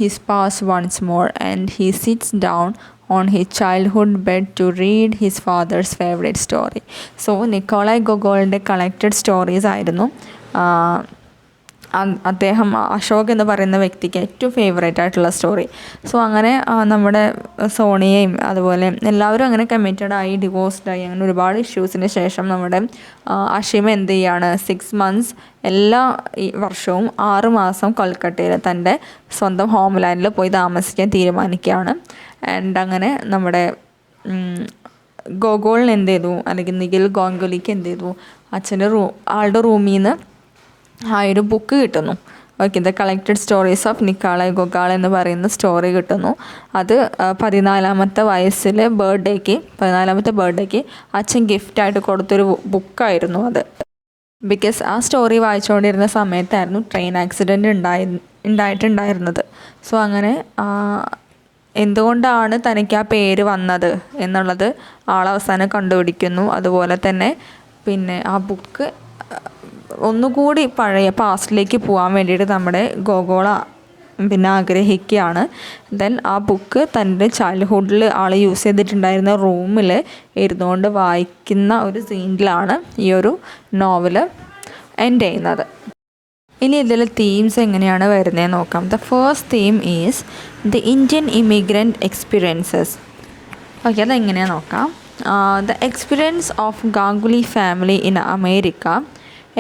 his past once more, and he sits down on his childhood bed to read his father's favorite story. So Nikolai ഗൊഗോളിൻ്റെ കളക്റ്റഡ് സ്റ്റോറീസ് ആയിരുന്നു അദ്ദേഹം അശോക് എന്ന് പറയുന്ന വ്യക്തിക്ക് ഏറ്റവും ഫേവറേറ്റ് ആയിട്ടുള്ള സ്റ്റോറി. സോ അങ്ങനെ നമ്മുടെ സോണിയയും അതുപോലെ എല്ലാവരും അങ്ങനെ കമ്മിറ്റഡായി ഡിവോഴ്സ്ഡായി അങ്ങനെ ഒരുപാട് ഇഷ്യൂസിന് ശേഷം നമ്മുടെ അഷിമ എന്ത് ചെയ്യാണ്, 6 months എല്ലാ വർഷവും 6 മാസം കൊൽക്കട്ടയിൽ തൻ്റെ സ്വന്തം ഹോംലാൻഡിൽ പോയി താമസിക്കാൻ തീരുമാനിക്കുകയാണ്. ആൻഡ് അങ്ങനെ നമ്മുടെ ഗോഗോളിന് എന്ത് ചെയ്തു, അല്ലെങ്കിൽ നിഖിൽ ഗോങ്കുലിക്ക് എന്ത് ചെയ്തു, അച്ഛൻ്റെ ആളുടെ റൂമിൽ നിന്ന് ആ ഒരു ബുക്ക് കിട്ടുന്നു. Okay, the collected stories of Nikolai Gogol എന്ന് പറയുന്ന സ്റ്റോറി കിട്ടുന്നു. അത് 14ാമത്തെ ബർത്ത്ഡേക്ക് അച്ഛൻ ഗിഫ്റ്റായിട്ട് കൊടുത്തൊരു ബുക്കായിരുന്നു അത്. ബിക്കോസ് ആ സ്റ്റോറി വായിച്ചുകൊണ്ടിരുന്ന സമയത്തായിരുന്നു ട്രെയിൻ ആക്സിഡൻറ്റ് ഉണ്ടായിട്ടുണ്ടായിരുന്നത്. സോ അങ്ങനെ എന്തുകൊണ്ടാണ് തനിക്ക് ആ പേര് വന്നത് എന്നുള്ളത് ആളവസാനം കണ്ടുപിടിക്കുന്നു. അതുപോലെ തന്നെ പിന്നെ ആ ബുക്ക് ഒന്നുകൂടി പഴയ പാസ്റ്റിലേക്ക് പോകാൻ വേണ്ടിയിട്ട് നമ്മുടെ ഗോഗോള പിന്നെ ആഗ്രഹിക്കുകയാണ്. ദെൻ ആ ബുക്ക് തൻ്റെ ചൈൽഡ്ഹുഡിൽ ആൾ യൂസ് ചെയ്തിട്ടുണ്ടായിരുന്ന റൂമിൽ ഇരുന്നുകൊണ്ട് വായിക്കുന്ന ഒരു സീനിലാണ് ഈ ഒരു നോവല് എൻഡ് ചെയ്യുന്നത്. ഇനി ഇതിൽ തീംസ് എങ്ങനെയാണ് വരുന്നതെന്ന് നോക്കാം. The first theme is the Indian immigrant experiences. Okay, അതെങ്ങനെയാണ് നോക്കാം. The experience of Ganguly family in America,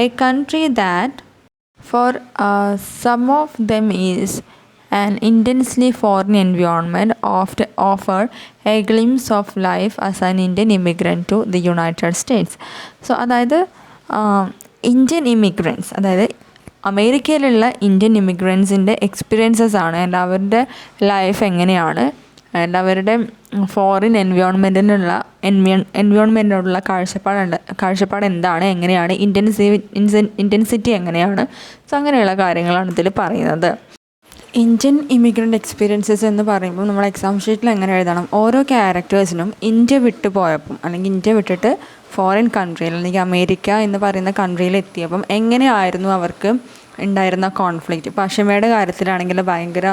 a country that for some of them is An intensely foreign environment offered a glimpse of life as an Indian immigrant to the United States. So അതായത് ഇന്ത്യൻ ഇമിഗ്രൻസ്, അതായത് അമേരിക്കയിലുള്ള ഇന്ത്യൻ ഇമിഗ്രൻസിൻ്റെ എക്സ്പീരിയൻസസ് ആണ് ആൻഡ് അവരുടെ ലൈഫ് എങ്ങനെയാണ് ആൻഡ് അവരുടെ ഫോറിൻ എൻവയോൺമെൻറ്റിനുള്ള കാഴ്ചപ്പാട് എന്താണ്, എങ്ങനെയാണ് ഇൻറ്റൻസിറ്റി എങ്ങനെയാണ്. സോ അങ്ങനെയുള്ള കാര്യങ്ങളാണ് ഇതിൽ പറയുന്നത്. ഇന്ത്യൻ ഇമിഗ്രൻ്റ് എക്സ്പീരിയൻസസ് എന്ന് പറയുമ്പോൾ നമ്മൾ എക്സാം ഷീറ്റിൽ എങ്ങനെ എഴുതണം, ഓരോ ക്യാരക്ടേഴ്സിനും ഇന്ത്യ വിട്ടു പോയപ്പം അല്ലെങ്കിൽ ഇന്ത്യ വിട്ടിട്ട് ഫോറിൻ കൺട്രിയിൽ അല്ലെങ്കിൽ അമേരിക്ക എന്ന് പറയുന്ന കൺട്രിയിൽ എത്തിയപ്പം എങ്ങനെയായിരുന്നു അവർക്ക് ഉണ്ടായിരുന്ന കോൺഫ്ലിക്റ്റ്. ഇപ്പോൾ അഷിമയുടെ കാര്യത്തിലാണെങ്കിൽ ഭയങ്കര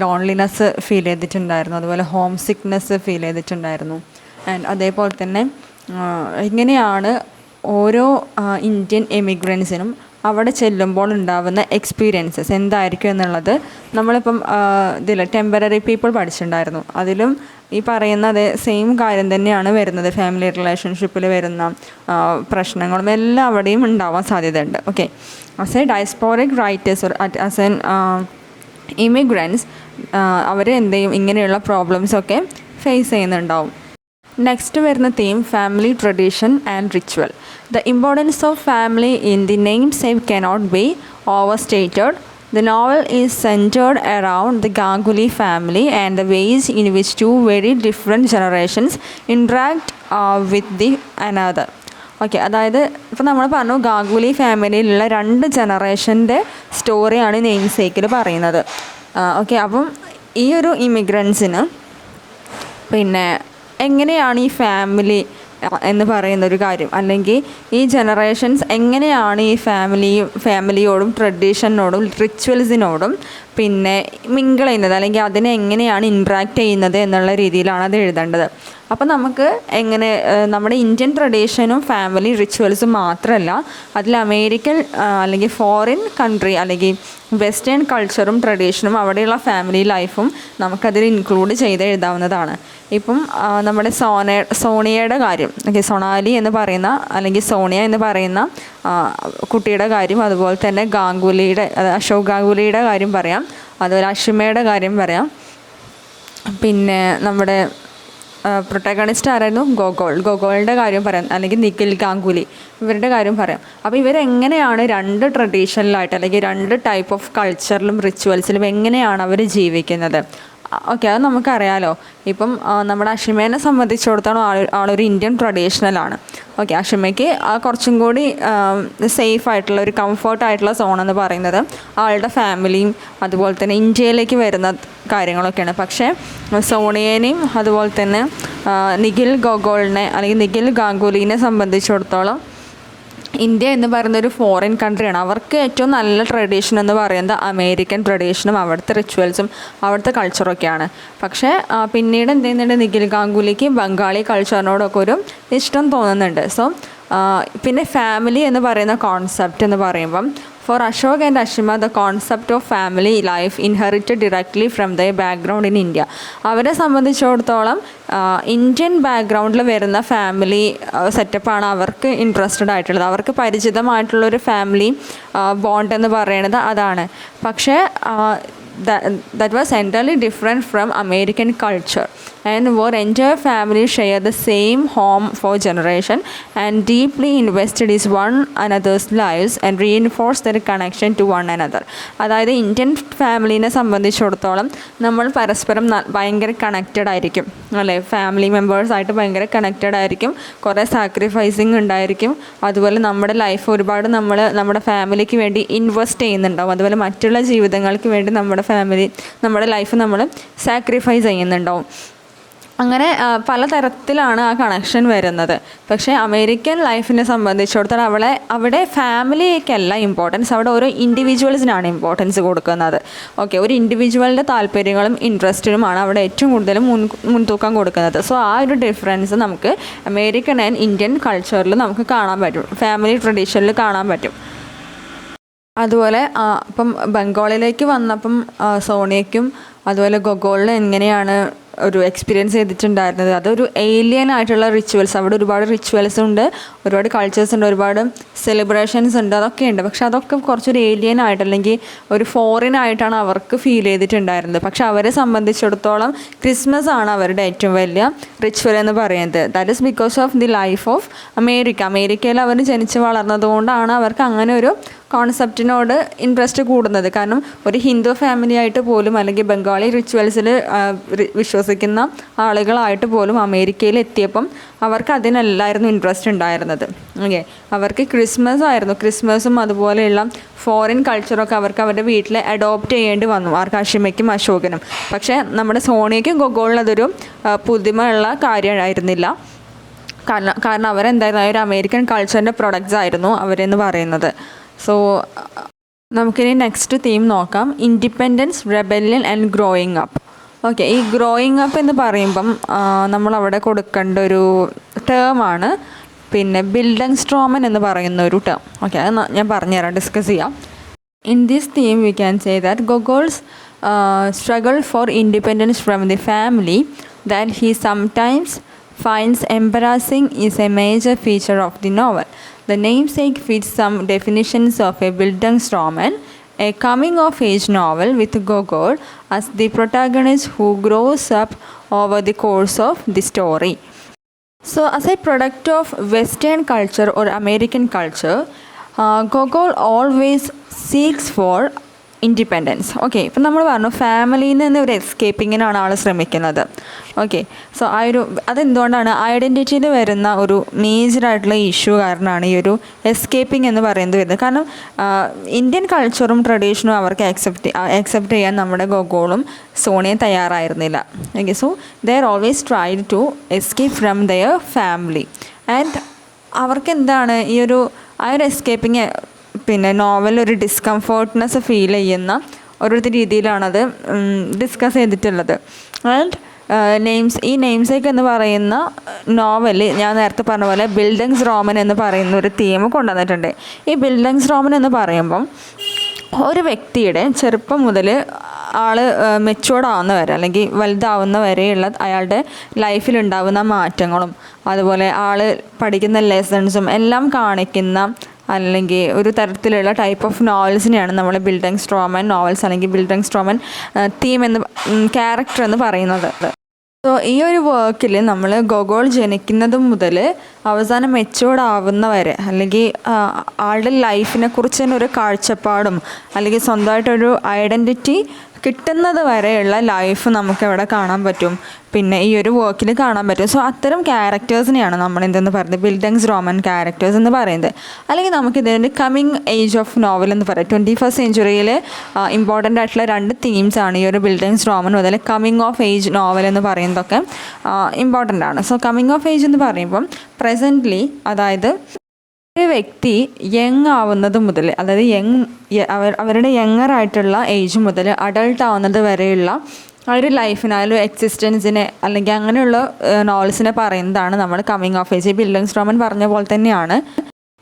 ലോൺലിനെസ് ഫീൽ ചെയ്തിട്ടുണ്ടായിരുന്നു, അതുപോലെ ഹോം സിക്നെസ് ഫീൽ ചെയ്തിട്ടുണ്ടായിരുന്നു. ആൻഡ് അതേപോലെ തന്നെ എങ്ങനെയാണ് ഓരോ ഇന്ത്യൻ എമിഗ്രൻസിനും അവിടെ ചെല്ലുമ്പോൾ ഉണ്ടാവുന്ന എക്സ്പീരിയൻസസ് എന്തായിരിക്കും എന്നുള്ളത് നമ്മളിപ്പം ഇതിൽ ടെമ്പററി പീപ്പിൾ പഠിച്ചിട്ടുണ്ടായിരുന്നു. അതിലും ഈ പറയുന്ന അതേ സെയിം കാര്യം തന്നെയാണ് വരുന്നത്. ഫാമിലി റിലേഷൻഷിപ്പിൽ വരുന്ന പ്രശ്നങ്ങളും എല്ലാം അവിടെയും ഉണ്ടാവാൻ സാധ്യതയുണ്ട്. Okay, as a diasporic writers as an immigrants അവർ എന്ത് ചെയ്യും, ഇങ്ങനെയുള്ള പ്രോബ്ലംസൊക്കെ ഫേസ് ചെയ്യുന്നുണ്ടാവും. നെക്സ്റ്റ് വരുന്ന theme family tradition and ritual. The importance of family in the namesake cannot be overstated. The novel is centered around the Ganguly family and the ways in which two very different generations interact with the another. Okay, അതായത് ഇപ്പോൾ നമ്മൾ പറഞ്ഞു ഗാംഗുലി ഫാമിലിയിലുള്ള 2 ജനറേഷൻ്റെ സ്റ്റോറിയാണ് നെയിംസേക്കിൽ പറയുന്നത്. ഓക്കെ, അപ്പം ഈ ഒരു ഇമിഗ്രൻസിന് പിന്നെ എങ്ങനെയാണ് ഈ ഫാമിലി എന്ന് പറയുന്നൊരു കാര്യം, അല്ലെങ്കിൽ ഈ ജനറേഷൻസ് എങ്ങനെയാണ് ഈ ഫാമിലിയോടും ട്രഡീഷനോടും റിച്വൽസിനോടും പിന്നെ മിങ്കിൾ ചെയ്യുന്നത്, അല്ലെങ്കിൽ അതിനെ എങ്ങനെയാണ് ഇൻട്രാക്ട് ചെയ്യുന്നത് എന്നുള്ള രീതിയിലാണ് അത് എഴുതേണ്ടത്. അപ്പം നമുക്ക് എങ്ങനെ നമ്മുടെ ഇന്ത്യൻ ട്രഡീഷനും ഫാമിലി റിച്വൽസും മാത്രമല്ല, അതിൽ അമേരിക്കൻ അല്ലെങ്കിൽ ഫോറിൻ കൺട്രി അല്ലെങ്കിൽ വെസ്റ്റേൺ കൾച്ചറും ട്രഡീഷനും അവിടെയുള്ള ഫാമിലി ലൈഫും നമുക്കതിൽ ഇൻക്ലൂഡ് ചെയ്ത് എഴുതാവുന്നതാണ്. ഇപ്പം നമ്മുടെ സോണിയയുടെ കാര്യം, ഓക്കെ, സൊണാലി എന്ന് പറയുന്ന അല്ലെങ്കിൽ സോണിയ എന്ന് പറയുന്ന കുട്ടിയുടെ കാര്യം, അതുപോലെ തന്നെ അശോക് ഗാംഗുലിയുടെ കാര്യം പറയാം, അതുപോലെ അഷിമയുടെ കാര്യം പറയാം. പിന്നെ നമ്മുടെ പ്രൊട്ടാഗണിസ്റ്റ് ആരായിരുന്നു, ഗോഗോളിൻ്റെ കാര്യം പറയാം, അല്ലെങ്കിൽ നിഖിൽ ഗാംഗുലി, ഇവരുടെ കാര്യം പറയാം. അപ്പോൾ ഇവരെങ്ങനെയാണ് 2 ട്രഡീഷനിലായിട്ട് അല്ലെങ്കിൽ 2 ടൈപ്പ് ഓഫ് കൾച്ചറിലും റിച്വൽസിലും എങ്ങനെയാണ് അവർ ജീവിക്കുന്നത്. ഓക്കെ, അത് നമുക്കറിയാലോ. ഇപ്പം നമ്മുടെ അഷിമേനെ സംബന്ധിച്ചിടത്തോളം ആളൊരു ഇന്ത്യൻ ട്രഡീഷണലാണ്. ഓക്കെ, അഷിമയ്ക്ക് കുറച്ചും കൂടി സേഫ് ആയിട്ടുള്ള ഒരു കംഫർട്ടായിട്ടുള്ള സോൺ എന്ന് പറയുന്നത് ആളുടെ ഫാമിലിയും അതുപോലെ തന്നെ ഇന്ത്യയിലേക്ക് വരുന്ന കാര്യങ്ങളൊക്കെയാണ്. പക്ഷേ സോണിയേനെയും അതുപോലെ തന്നെ നിഖിൽ ഗോഗോളിനെ അല്ലെങ്കിൽ നിഖിൽ ഗാംഗുലിനെ സംബന്ധിച്ചിടത്തോളം ഇന്ത്യ എന്ന് പറയുന്നൊരു ഫോറിൻ കൺട്രിയാണ്. അവർക്ക് ഏറ്റവും നല്ല ട്രഡീഷൻ എന്ന് പറയുന്നത് അമേരിക്കൻ ട്രഡീഷനും അവിടുത്തെ റിച്വൽസും അവിടുത്തെ കൾച്ചറൊക്കെയാണ്. പക്ഷേ പിന്നീട് എന്ത് ചെയ്യുന്നുണ്ട്, നിഖിൽ ഗാംഗുലിക്ക് ബംഗാളി കൾച്ചറിനോടൊക്കെ ഒരു ഇഷ്ടം തോന്നുന്നുണ്ട്. സോ പിന്നെ ഫാമിലി എന്ന് പറയുന്ന കോൺസെപ്റ്റ് എന്ന് പറയുമ്പം for Ashok and Ashima the concept of family life inherited directly from the background in India. അവരെ സംബന്ധിച്ചിടത്തോളം ഇന്ത്യൻ ബാക്ക്ഗ്രൗണ്ടിൽ വരുന്ന ഫാമിലി സെറ്റപ്പാണ് അവർക്ക് ഇൻട്രസ്റ്റഡ് ആയിട്ടുള്ളത്. അവർക്ക് പരിചിതമായിട്ടുള്ളൊരു ഫാമിലി ബോണ്ട് എന്ന് പറയുന്നത് അതാണ്. പക്ഷേ that was entirely different from American culture, and our entire family share the same home for generation and deeply invested in one another's lives and reinforce their connection to one another. അതായത് ഇന്ത്യൻ ഫാമിലിനെ സംബന്ധിച്ചിടത്തോളം നമ്മൾ പരസ്പരം ഭയങ്കര കണക്റ്റഡ് ആയിരിക്കും, അല്ലേ? ഫാമിലി മെമ്പേഴ്സായിട്ട് ഭയങ്കര കണക്റ്റഡ് ആയിരിക്കും, കുറേ സാക്രിഫൈസിങ് ഉണ്ടായിരിക്കും. അതുപോലെ നമ്മുടെ ലൈഫ് ഒരുപാട് നമ്മുടെ ഫാമിലിക്ക് വേണ്ടി ഇൻവെസ്റ്റ് ചെയ്യുന്നുണ്ടാവും. അതുപോലെ മറ്റുള്ള ജീവിതങ്ങൾക്ക് വേണ്ടി നമ്മുടെ ലൈഫ് നമ്മൾ സാക്രിഫൈസ് ചെയ്യുന്നുണ്ടാവും. അങ്ങനെ പലതരത്തിലാണ് ആ കണക്ഷൻ വരുന്നത്. പക്ഷേ അമേരിക്കൻ ലൈഫിനെ സംബന്ധിച്ചിടത്തോളം അവിടെ ഫാമിലിക്കല്ല ഇമ്പോർട്ടൻസ്, അവിടെ ഓരോ ഇൻഡിവിജ്വൽസിനാണ് ഇമ്പോർട്ടൻസ് കൊടുക്കുന്നത്. ഓക്കെ, ഒരു ഇൻഡിവിജ്വലിൻ്റെ താല്പര്യങ്ങളും ഇൻട്രസ്റ്റിനുമാണ് അവിടെ ഏറ്റവും കൂടുതലും മുൻതൂക്കം കൊടുക്കുന്നത്. സോ ആ ഒരു ഡിഫറൻസ് നമുക്ക് അമേരിക്കൻ ആൻഡ് ഇന്ത്യൻ കൾച്ചറിൽ നമുക്ക് കാണാൻ പറ്റും, ഫാമിലി ട്രഡീഷനിൽ കാണാൻ പറ്റും. അതുപോലെ ഇപ്പം ബംഗാളിലേക്ക് വന്നപ്പം സോണിയയ്ക്കും അതുപോലെ ഗോഗോളിനും എങ്ങനെയാണ് ഒരു എക്സ്പീരിയൻസ് ചെയ്തിട്ടുണ്ടായിരുന്നത്. അതൊരു ഏലിയൻ ആയിട്ടുള്ള റിച്വൽസ്, അവിടെ ഒരുപാട് റിച്വൽസ് ഉണ്ട്, ഒരുപാട് കൾച്ചേഴ്സ് ഉണ്ട്, ഒരുപാട് സെലിബ്രേഷൻസ് ഉണ്ട്, അതൊക്കെ ഉണ്ട്. പക്ഷെ അതൊക്കെ കുറച്ചൊരു ഏലിയൻ ആയിട്ട് അല്ലെങ്കിൽ ഒരു ഫോറിൻ ആയിട്ടാണ് അവർക്ക് ഫീൽ ചെയ്തിട്ടുണ്ടായിരുന്നത്. പക്ഷെ അവരെ സംബന്ധിച്ചിടത്തോളം ക്രിസ്മസ് ആണ് അവരുടെ ഏറ്റവും വലിയ റിച്വൽ എന്ന് പറയുന്നത്. That is because of the life of അമേരിക്കയിൽ അവർ ജനിച്ച് വളർന്നതുകൊണ്ടാണ് അവർക്ക് അങ്ങനെ ഒരു കോൺസെപ്റ്റിനോട് ഇൻട്രസ്റ്റ് കൂടുന്നത്. കാരണം ഒരു ഹിന്ദു ഫാമിലി ആയിട്ട് പോലും അല്ലെങ്കിൽ ബംഗാളി റിച്വൽസിൽ വിശ്വസിക്കുന്ന ആളുകളായിട്ട് പോലും അമേരിക്കയിൽ എത്തിയപ്പം അവർക്ക് അതിനല്ലായിരുന്നു ഇൻട്രസ്റ്റ് ഉണ്ടായിരുന്നത്. ഓക്കെ, അവർക്ക് ക്രിസ്മസ് ആയിരുന്നു. ക്രിസ്മസും അതുപോലെയുള്ള ഫോറിൻ കൾച്ചറൊക്കെ അവർക്ക് അവരുടെ വീട്ടിൽ അഡോപ്റ്റ് ചെയ്യേണ്ടി വന്നു, ആർക്ക് അഷിമയ്ക്കും അശോകനും. പക്ഷേ നമ്മുടെ സോണിയയ്ക്കും ഗൊഗോളിനും അതൊരു പുതുമയുള്ള കാര്യമായിരുന്നില്ല. കാരണം അവരെന്തായിരുന്നു, ഒരു അമേരിക്കൻ കൾച്ചറിൻ്റെ പ്രൊഡക്ട്സ് ആയിരുന്നു അവരെന്ന് പറയുന്നത്. സോ നമുക്കിനി നെക്സ്റ്റ് തീം നോക്കാം, independence, rebellion and growing up. Okay, ഈ ഗ്രോയിങ് അപ്പ് എന്ന് പറയുമ്പം നമ്മളവിടെ കൊടുക്കേണ്ട ഒരു ടേമാണ് പിന്നെ ബിൽഡൻസ്ട്രോമൻ എന്ന് പറയുന്ന ഒരു ടേം. ഓക്കെ, അത് ഞാൻ പറഞ്ഞുതരാം, ഡിസ്കസ് ചെയ്യാം. In this theme we can say that Gogol's struggle for independence from the family that he sometimes finds embarrassing is a major feature of the novel. The namesake fits some definitions of a Bildungsroman, a coming-of-age novel with Gogol as the protagonist who grows up over the course of the story. So, as a product of Western culture or American culture, Gogol always seeks for independence. Okay, ഇപ്പം നമ്മൾ പറഞ്ഞു ഫാമിലിയിൽ നിന്ന് ഒരു എസ്കേപ്പിങ്ങിനാണ് ആൾ ശ്രമിക്കുന്നത്. ഓക്കെ, സോ അതെന്തുകൊണ്ടാണ് ഐഡൻറ്റിറ്റിയിൽ വരുന്ന ഒരു മേജറായിട്ടുള്ള ഇഷ്യൂ കാരണമാണ് ഈ ഒരു എസ്കേപ്പിംഗ് എന്ന് പറയുന്നത് വരുന്നത്. കാരണം ഇന്ത്യൻ കൾച്ചറും ട്രഡീഷനും അവർക്ക് അക്സെപ്റ്റ് ചെയ്യാൻ നമ്മുടെ ഗൊഗോളും സോണിയും തയ്യാറായിരുന്നില്ല. Okay, so they are always tried to escape from their family. And അവർക്ക് എന്താണ് ഈ ഒരു എസ്കേപ്പിങ് പിന്നെ നോവലൊരു ഡിസ്കംഫോർട്ട്നെസ് ഫീൽ ചെയ്യുന്ന ഒരു രീതിയിലാണത് ഡിസ്കസ് ചെയ്തിട്ടുള്ളത്. ആൻഡ് ഈ നെയിംസേക്ക് എന്ന് പറയുന്ന നോവൽ ഞാൻ നേരത്തെ പറഞ്ഞ പോലെ ബിൽഡൻസ്ട്രോമൻ എന്ന് പറയുന്ന ഒരു തീം കൊണ്ടുവന്നിട്ടുണ്ട്. ഈ ബിൽഡൻസ്ട്രോമൻ എന്ന് പറയുമ്പം ഒരു വ്യക്തിയുടെ ചെറുപ്പം മുതൽ ആൾ മെച്യൂർഡ് ആവുന്ന വരെ അല്ലെങ്കിൽ വലുതാവുന്ന വരെയുള്ള അയാളുടെ ലൈഫിലുണ്ടാവുന്ന മാറ്റങ്ങളും അതുപോലെ ആൾ പഠിക്കുന്ന ലെസൺസും എല്ലാം കാണിക്കുന്ന അല്ലെങ്കിൽ ഒരു തരത്തിലുള്ള ടൈപ്പ് ഓഫ് നോവൽസിനെയാണ് നമ്മൾ ബിൽഡൻസ്ട്രോമൻ നോവൽസ് അല്ലെങ്കിൽ ബിൽഡൻസ്ട്രോമൻ തീം എന്ന് ക്യാരക്ടർ എന്ന് പറയുന്നത്. സോ ഈ ഒരു വർക്കിൽ നമ്മൾ ഗൊഗോൾ ജനിക്കുന്നതും മുതൽ അവസാനം മെച്യൂർഡ് ആവുന്ന വരെ അല്ലെങ്കിൽ ആളുടെ ലൈഫിനെ കുറിച്ച് തന്നെ ഒരു കാഴ്ചപ്പാടും അല്ലെങ്കിൽ സ്വന്തമായിട്ടൊരു ഐഡൻറ്റിറ്റി കിട്ടുന്നത് വരെയുള്ള ലൈഫ് നമുക്കവിടെ കാണാൻ പറ്റും, പിന്നെ ഈ ഒരു വർക്കിൽ കാണാൻ പറ്റും. സോ അത്തരം ക്യാരക്ടേഴ്സിനെയാണ് നമ്മൾ എന്തെന്ന് പറയുന്നത് ബിൽഡൻസ്ട്രോമൻ ക്യാരക്ടേഴ്സ് എന്ന് പറയുന്നത്. അല്ലെങ്കിൽ നമുക്കിതിൻ്റെ കമ്മിങ് ഏജ് ഓഫ് നോവൽ എന്ന് പറയാം. 21st സെഞ്ച്വറിയിൽ ഇമ്പോർട്ടൻ്റ് ആയിട്ടുള്ള 2 തീംസാണ് ഈ ഒരു ബിൽഡൻസ്ട്രോമൻ മുതൽ കമ്മിങ് ഓഫ് ഏജ് നോവൽ എന്ന് പറയുന്നതൊക്കെ ഇമ്പോർട്ടൻ്റ് ആണ്. സോ കമ്മിങ് ഓഫ് ഏജ് എന്ന് പറയുമ്പം പ്രസൻ്റ്ലി അതായത് ഒരു വ്യക്തി യങ് ആവുന്നത് മുതൽ അതായത് അവരുടെ യങ്ങറായിട്ടുള്ള ഏജ് മുതൽ അഡൾട്ട് ആവുന്നത് വരെയുള്ള ആ ഒരു ലൈഫിനെ ആ ഒരു എക്സിസ്റ്റൻസിനെ അല്ലെങ്കിൽ അങ്ങനെയുള്ള നോവൽസിനെ പറയുന്നതാണ് നമ്മൾ കമ്മിങ് ഓഫ് ഏജ്. ബിൽഡൻസ്ട്രോമൻ പറഞ്ഞ പോലെ തന്നെയാണ്.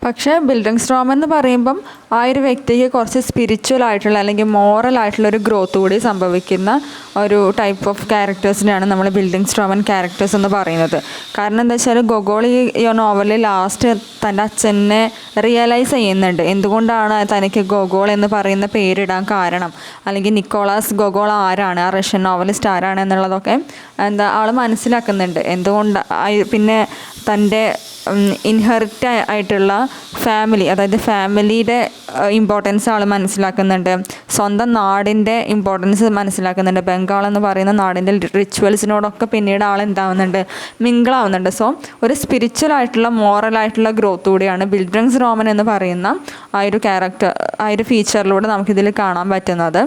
പക്ഷേ ബിൽഡൻസ്ട്രോമൻ എന്ന് പറയുമ്പം ആ ഒരു വ്യക്തിക്ക് കുറച്ച് സ്പിരിച്വൽ ആയിട്ടുള്ള അല്ലെങ്കിൽ മോറൽ ആയിട്ടുള്ള ഒരു ഗ്രോത്ത് കൂടി സംഭവിക്കുന്ന ഒരു ടൈപ്പ് ഓഫ് ക്യാരക്ടേഴ്സിനെയാണ് നമ്മൾ ബിൽഡൻസ്ട്രോമൻ ക്യാരക്ടേഴ്സ് എന്ന് പറയുന്നത്. കാരണം എന്താ വെച്ചാൽ ഗൊഗോൾ ഈ നോവലിൽ ലാസ്റ്റ് തൻ്റെ അച്ഛനെ റിയലൈസ് ചെയ്യുന്നുണ്ട് എന്തുകൊണ്ടാണ് തനിക്ക് ഗൊഗോൾ എന്ന് പറയുന്ന പേരിടാൻ കാരണം, അല്ലെങ്കിൽ നിക്കോളാസ് ഗൊഗോൾ ആരാണ്, ആ റഷ്യൻ നോവലിസ്റ്റ് ആരാണ് എന്നുള്ളതൊക്കെ ആൾ മനസ്സിലാക്കുന്നുണ്ട്. എന്തുകൊണ്ട് പിന്നെ തൻ്റെ ഇൻഹെറിറ്റ് ആയിട്ടുള്ള ഫാമിലി അതായത് ഫാമിലിയുടെ ഇമ്പോർട്ടൻസ് ആൾ മനസ്സിലാക്കുന്നുണ്ട്, സ്വന്തം നാടിൻ്റെ ഇമ്പോർട്ടൻസ് മനസ്സിലാക്കുന്നുണ്ട്. ബംഗാൾ എന്ന് പറയുന്ന നാടിൻ്റെ റിച്വൽസിനോടൊക്കെ പിന്നീട് ആൾ എന്താവുന്നുണ്ട് മിങ്കിളാവുന്നുണ്ട്. സോ ഒരു സ്പിരിച്വൽ ആയിട്ടുള്ള മോറൽ ആയിട്ടുള്ള ഗ്രോത്ത് കൂടിയാണ് ബിൽഡൻസ്ട്രോമൻ എന്ന് പറയുന്ന ആ ഒരു ക്യാരക്ടർ ആ ഒരു ഫീച്ചറിലൂടെ നമുക്കിതിൽ കാണാൻ പറ്റുന്നത്.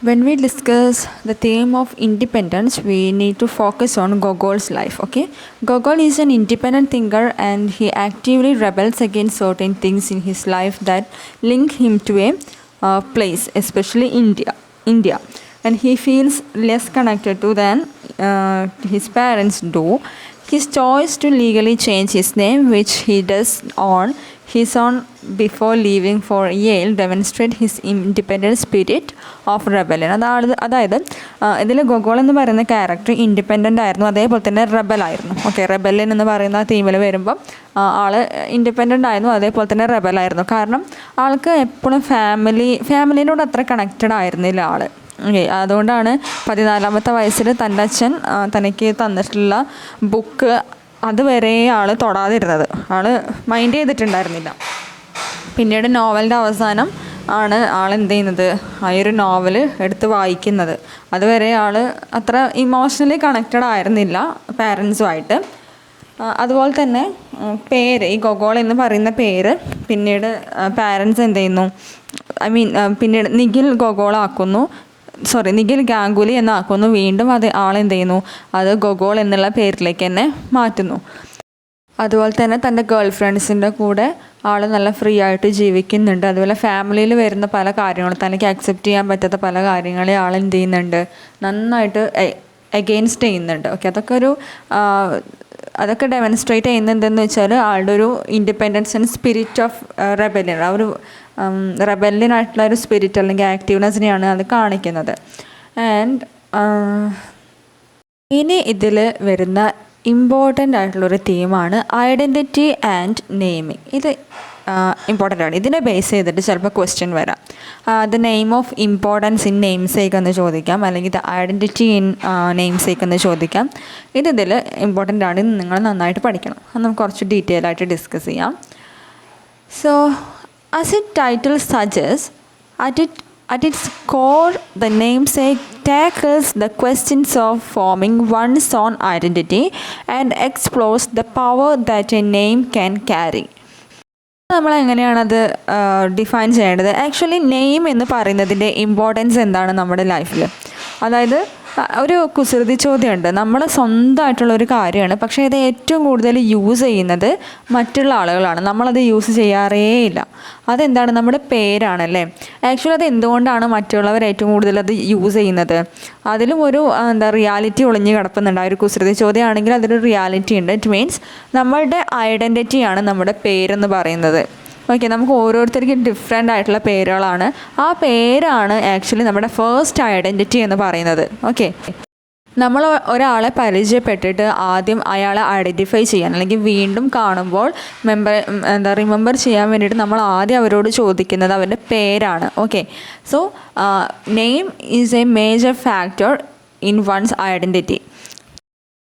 When we discuss the theme of independence, we need to focus on Gogol's life. Okay, Gogol is an independent thinker and he actively rebels against certain things in his life that link him to a place, especially India, and he feels less connected to than his parents do. His choice to legally change his name, which he does on his own before leaving for Yale demonstrate his independent spirit of rebellion. അതായത് ഇതിൽ ഗൊഗോൾ എന്ന് പറയുന്ന ക്യാരക്ടർ ഇൻഡിപെൻഡൻ്റ് ആയിരുന്നു, അതേപോലെ തന്നെ റെബലായിരുന്നു. ഓക്കെ, റെബല്യൻ എന്ന് പറയുന്ന തീമിൽ വരുമ്പോൾ ആൾ ഇൻഡിപെൻഡൻ്റ് ആയിരുന്നു, അതേപോലെ തന്നെ റെബലായിരുന്നു. കാരണം ആൾക്ക് എപ്പോഴും ഫാമിലിനോട് അത്ര കണക്റ്റഡ് ആയിരുന്നില്ല ആൾ. ഓക്കെ, അതുകൊണ്ടാണ് 14-ാമത്തെ വയസ്സിൽ തൻ്റെ അച്ഛൻ തനിക്ക് തന്നിട്ടുള്ള ബുക്ക് അതുവരെ ആൾ തൊടാതിരുന്നത്, ആൾ മൈൻഡ് ചെയ്തിട്ടുണ്ടായിരുന്നില്ല. പിന്നീട് നോവലിൻ്റെ അവസാനം ആണ് ആൾ എന്ത് ചെയ്യുന്നത്, ആ ഒരു നോവൽ എടുത്ത് വായിക്കുന്നത്. അതുവരെ ആൾ അത്ര ഇമോഷണലി കണക്റ്റഡ് ആയിരുന്നില്ല പാരൻസുമായിട്ട്. അതുപോലെ തന്നെ പേര്, ഈ ഗൊഗോൾ എന്ന് പറയുന്ന പേര് പിന്നീട് പാരൻസ് എന്ത് ചെയ്യുന്നു, പിന്നീട് നിഖിൽ ഗാംഗുലി എന്നാക്കുന്നു. വീണ്ടും അത് ആളെന്ത് ചെയ്യുന്നു, അത് ഗൊഗോൾ എന്നുള്ള പേരിലേക്ക് തന്നെ മാറ്റുന്നു. അതുപോലെ തന്നെ തൻ്റെ ഗേൾ ഫ്രണ്ട്സിൻ്റെ കൂടെ ആൾ നല്ല ഫ്രീ ആയിട്ട് ജീവിക്കുന്നുണ്ട്. അതുപോലെ ഫാമിലിയിൽ വരുന്ന പല കാര്യങ്ങളും, തനിക്ക് അക്സെപ്റ്റ് ചെയ്യാൻ പറ്റാത്ത പല കാര്യങ്ങളെ ആൾ എന്ത് ചെയ്യുന്നുണ്ട്, നന്നായിട്ട് എഗെയിൻസ്റ്റ് ചെയ്യുന്നുണ്ട്. ഓക്കെ, അതൊക്കെ ഡെമോൺസ്ട്രേറ്റ് ചെയ്യുന്നതെന്ന് വെച്ചാൽ ആളുടെ ഒരു independence and spirit of rebellion, ആ ഒരു റെബല്യൻ ആയിട്ടുള്ള ഒരു സ്പിരിറ്റ് അല്ലെങ്കിൽ ആക്റ്റീവ്നെസ്സിനെയാണ് അത് കാണിക്കുന്നത്. ആൻഡ് ഇനി ഇതിൽ വരുന്ന ഇമ്പോർട്ടൻ്റ് ആയിട്ടുള്ളൊരു തീമാണ് ഐഡൻറ്റിറ്റി ആൻഡ് നെയിമിങ്. ഇത് ഇമ്പോർട്ടൻ്റ് ആണ്. ഇതിനെ ബേസ് ചെയ്തിട്ട് ചിലപ്പോൾ ക്വസ്റ്റ്യൻ വരാം. The name of importance in name sake എന്ന് ചോദിക്കാം, അല്ലെങ്കിൽ the identity in name sake എന്ന് ചോദിക്കാം. ഇതിൽ ഇമ്പോർട്ടൻ്റ് ആണ്, നിങ്ങൾ നന്നായിട്ട് പഠിക്കണം. അത് നമുക്ക് കുറച്ച് ഡീറ്റെയിൽ ആയിട്ട് ഡിസ്കസ് ചെയ്യാം. So as its title suggests, at its core, the namesake tackles the questions of forming one's own identity and explores the power that a name can carry. നമ്മൾ എങ്ങനെയാണത് ഡിഫൈൻ ചെയ്യേണ്ടത്? ആക്ച്വലി നെയിം എന്ന് പറയുന്നതിൻ്റെ ഇമ്പോർട്ടൻസ് എന്താണ് നമ്മുടെ ലൈഫിൽ? അതായത് ഒരു കുസൃതി ചോദ്യമുണ്ട്. നമ്മൾ സ്വന്തമായിട്ടുള്ളൊരു കാര്യമാണ്, പക്ഷേ ഇത് ഏറ്റവും കൂടുതൽ യൂസ് ചെയ്യുന്നത് മറ്റുള്ള ആളുകളാണ്. നമ്മളത് യൂസ് ചെയ്യാറേ ഇല്ല. അതെന്താണ്? നമ്മുടെ പേരാണല്ലേ. ആക്ച്വലി അത് എന്തുകൊണ്ടാണ് മറ്റുള്ളവർ ഏറ്റവും കൂടുതൽ അത് യൂസ് ചെയ്യുന്നത്? അതിലും ഒരു റിയാലിറ്റി ഒളിഞ്ഞ് കിടപ്പുന്നുണ്ട്. ആ ഒരു കുസൃതി ചോദ്യമാണെങ്കിൽ അതിലൊരു റിയാലിറ്റി ഉണ്ട്. ഇറ്റ് മീൻസ് നമ്മളുടെ ഐഡൻറ്റിറ്റിയാണ് നമ്മുടെ പേരെന്ന് പറയുന്നത്. ഓക്കെ, നമുക്ക് ഓരോരുത്തർക്കും ഡിഫറെൻ്റ് ആയിട്ടുള്ള പേരുകളാണ്. ആ പേരാണ് ആക്ച്വലി നമ്മുടെ ഫസ്റ്റ് ഐഡൻറ്റിറ്റി എന്ന് പറയുന്നത്. ഓക്കെ, നമ്മൾ ഒരാളെ പരിചയപ്പെട്ടിട്ട് ആദ്യം അയാളെ ഐഡൻറ്റിഫൈ ചെയ്യാൻ, അല്ലെങ്കിൽ വീണ്ടും കാണുമ്പോൾ റിമെമ്പർ ചെയ്യാൻ വേണ്ടിയിട്ട് നമ്മൾ ആദ്യം അവരോട് ചോദിക്കുന്നത് അവരുടെ പേരാണ്. Okay, so name is a major factor in one's identity.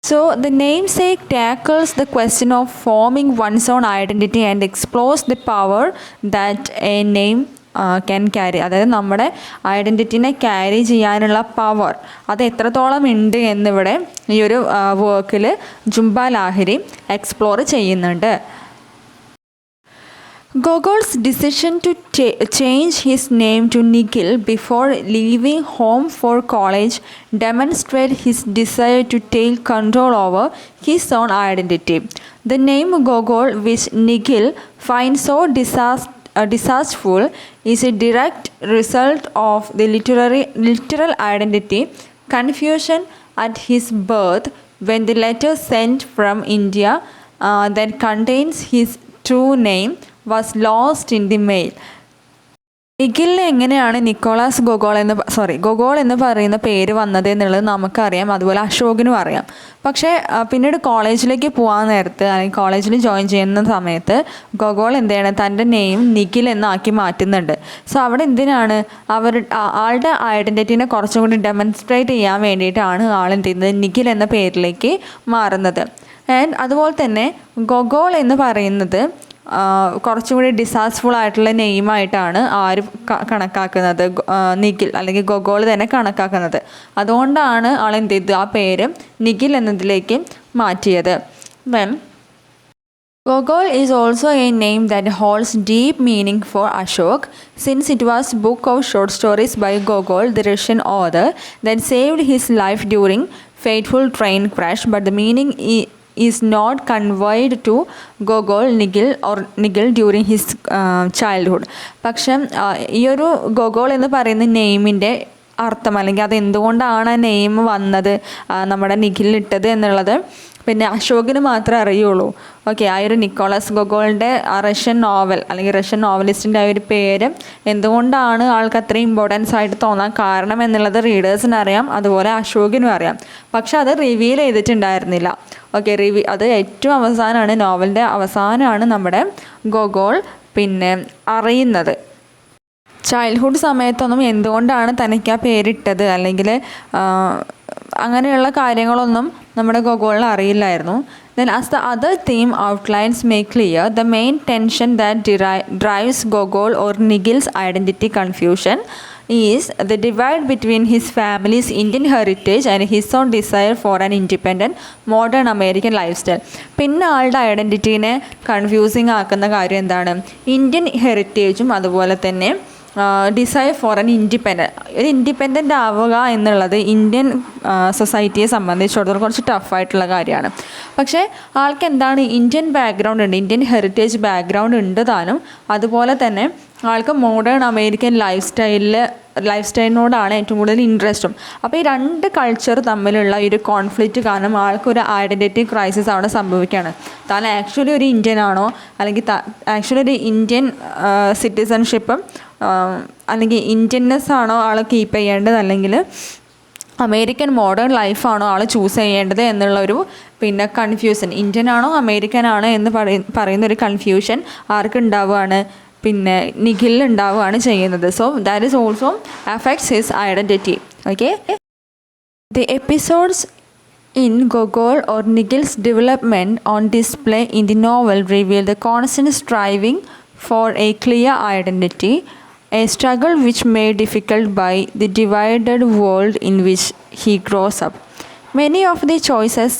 So the namesake tackles the question of forming one's own identity and explores the power that a name can carry. അതായത് നമ്മുടെ ഐഡൻറ്റിറ്റിനെ ക്യാരി ചെയ്യാനുള്ള പവർ അത് എത്രത്തോളം ഉണ്ട് എന്നിവിടെ ഈ ഒരു വർക്കിൽ ജുംബ ലാഹിരി എക്സ്പ്ലോർ ചെയ്യുന്നുണ്ട്. Gogol's decision to change his name to Nikhil before leaving home for college demonstrated his desire to take control over his own identity. The name Gogol, which Nikhil finds so disastrous, is a direct result of the literal identity confusion at his birth when the letter sent from India that contains his true name was lost in the mail. നിഖിലിന് എങ്ങനെയാണ് ഗൊഗോൾ എന്ന് പറയുന്ന പേര് വന്നത് എന്നുള്ളത് നമുക്കറിയാം, അതുപോലെ അശോകിനും അറിയാം. പക്ഷേ പിന്നീട് കോളേജിലേക്ക് പോകാൻ നേരത്ത്, അല്ലെങ്കിൽ കോളേജിൽ ജോയിൻ ചെയ്യുന്ന സമയത്ത് ഗൊഗോൾ എന്ത് ചെയ്യണം, തൻ്റെ നെയിം നിഖിൽ എന്നാക്കി മാറ്റുന്നുണ്ട്. സോ അവിടെ എന്തിനാണ് ആളുടെ ഐഡൻറ്റിറ്റിനെ കുറച്ചും കൂടി ഡെമോൺസ്ട്രേറ്റ് ചെയ്യാൻ വേണ്ടിയിട്ടാണ് ആളെന്ത് ചെയ്യുന്നത്, നിഖിൽ എന്ന പേരിലേക്ക് മാറുന്നത്. ആൻഡ് അതുപോലെ തന്നെ ഗൊഗോൾ എന്ന് പറയുന്നത് കുറച്ചും കൂടി ഡിസാസ്റ്റർഫുൾ ആയിട്ടുള്ള നെയിമായിട്ടാണ് ആര് കണക്കാക്കുന്നത്, നിഖിൽ അല്ലെങ്കിൽ ഗൊഗോൾ തന്നെ കണക്കാക്കുന്നത്. അതുകൊണ്ടാണ് ആളെന്ത് ചെയ്ത് ആ പേര് നിഖിൽ എന്നതിലേക്ക് മാറ്റിയത്. Gogol is also a name that holds deep meaning for Ashok, since it was a book of short stories by Gogol, the Russian author, that saved his life during fateful train crash, but the meaning is not conveyed to Nikhil during his childhood. പക്ഷേ ഈ ഒരു ഗൊഗോൾ എന്ന് പറയുന്ന നെയിമിൻ്റെ അർത്ഥം, അല്ലെങ്കിൽ അത് എന്തുകൊണ്ടാണ് നെയിം വന്നത് നമ്മുടെ നിഖിലിട്ടത് എന്നുള്ളത് പിന്നെ അശോകിന് മാത്രമേ അറിയുള്ളൂ. ഓക്കെ, ആ ഒരു നിക്കോളാസ് ഗൊഗോളിൻ്റെ ആ റഷ്യൻ നോവൽ അല്ലെങ്കിൽ റഷ്യൻ നോവലിസ്റ്റിൻ്റെ ആ ഒരു പേര് എന്തുകൊണ്ടാണ് ആൾക്ക് അത്രയും ഇമ്പോർട്ടൻസ് ആയിട്ട് തോന്നാൻ കാരണം എന്നുള്ളത് റീഡേഴ്സിന് അറിയാം, അതുപോലെ അശോകിനും അറിയാം. പക്ഷെ അത് റിവീൽ ചെയ്തിട്ടുണ്ടായിരുന്നില്ല. ഓക്കെ, അത് ഏറ്റവും അവസാനമാണ്, നോവലിൻ്റെ അവസാനമാണ് നമ്മുടെ ഗൊഗോൾ പിന്നെ അറിയുന്നത്. ചൈൽഡ്ഹുഡ് സമയത്തൊന്നും എന്തുകൊണ്ടാണ് തനിക്ക് ആ പേരിട്ടത് അല്ലെങ്കിൽ അങ്ങനെയുള്ള കാര്യങ്ങളൊന്നും നമ്മുടെ ഗൊഗോളിന് അറിയില്ലായിരുന്നു. Then as the other theme outlines make clear, the main tension that drives Gogol or Nigil's identity confusion is the divide between his family's Indian heritage and his own desire for an independent modern American lifestyle. പിന്നെ ആളുടെ ഐഡൻറ്റിറ്റീനെ കൺഫ്യൂസിങ് ആക്കുന്ന കാര്യം എന്താണ്? ഇന്ത്യൻ ഹെറിറ്റേജും അതുപോലെ തന്നെ ഡിസൈർ ഫോർ ആൻ ഒരു ഇൻഡിപെൻഡൻ്റ് ആവുക എന്നുള്ളത് ഇന്ത്യൻ സൊസൈറ്റിയെ സംബന്ധിച്ചിടത്തോളം കുറച്ച് ടഫായിട്ടുള്ള കാര്യമാണ്. പക്ഷേ ആൾക്ക് എന്താണ്, ഇന്ത്യൻ ബാക്ക്ഗ്രൗണ്ട് ഉണ്ട്, ഇന്ത്യൻ ഹെറിറ്റേജ് ബാക്ക്ഗ്രൗണ്ട് ഉണ്ട് താനും. അതുപോലെ തന്നെ ആൾക്ക് മോഡേൺ അമേരിക്കൻ ലൈഫ് സ്റ്റൈലിനോടാണ് ഏറ്റവും കൂടുതൽ ഇൻട്രസ്റ്റും. അപ്പോൾ ഈ രണ്ട് കൾച്ചർ തമ്മിലുള്ള ഒരു കോൺഫ്ലിക്റ്റ് കാരണം ആൾക്കൊരു ഐഡൻറ്റിറ്റി ക്രൈസിസ് അവിടെ സംഭവിക്കുകയാണ്. താൻ ആക്ച്വലി ഒരു ഇന്ത്യൻ ആണോ, അല്ലെങ്കിൽ ആക്ച്വലി ഒരു ഇന്ത്യൻ സിറ്റിസൺഷിപ്പ് അല്ലെങ്കിൽ ഇന്ത്യൻനെസ് ആണോ ആൾ കീപ്പ് ചെയ്യേണ്ടത്, അല്ലെങ്കിൽ അമേരിക്കൻ മോഡേൺ ലൈഫാണോ ആൾ ചൂസ് ചെയ്യേണ്ടത് എന്നുള്ളൊരു പിന്നെ കൺഫ്യൂഷൻ, ഇന്ത്യൻ ആണോ അമേരിക്കൻ ആണോ എന്ന് പറയുന്നൊരു കൺഫ്യൂഷൻ ആർക്കുണ്ടാവുകയാണ്, പിന്നെ നിഖിലിൽ ഉണ്ടാവുകയാണ് ചെയ്യുന്നത്. So that is also affects his identity. Okay, the episodes in Gogol or Nigil's development on display in the novel reveal the constant striving for a clear identity, a struggle which made difficult by the divided world in which he grows up. Many of the choices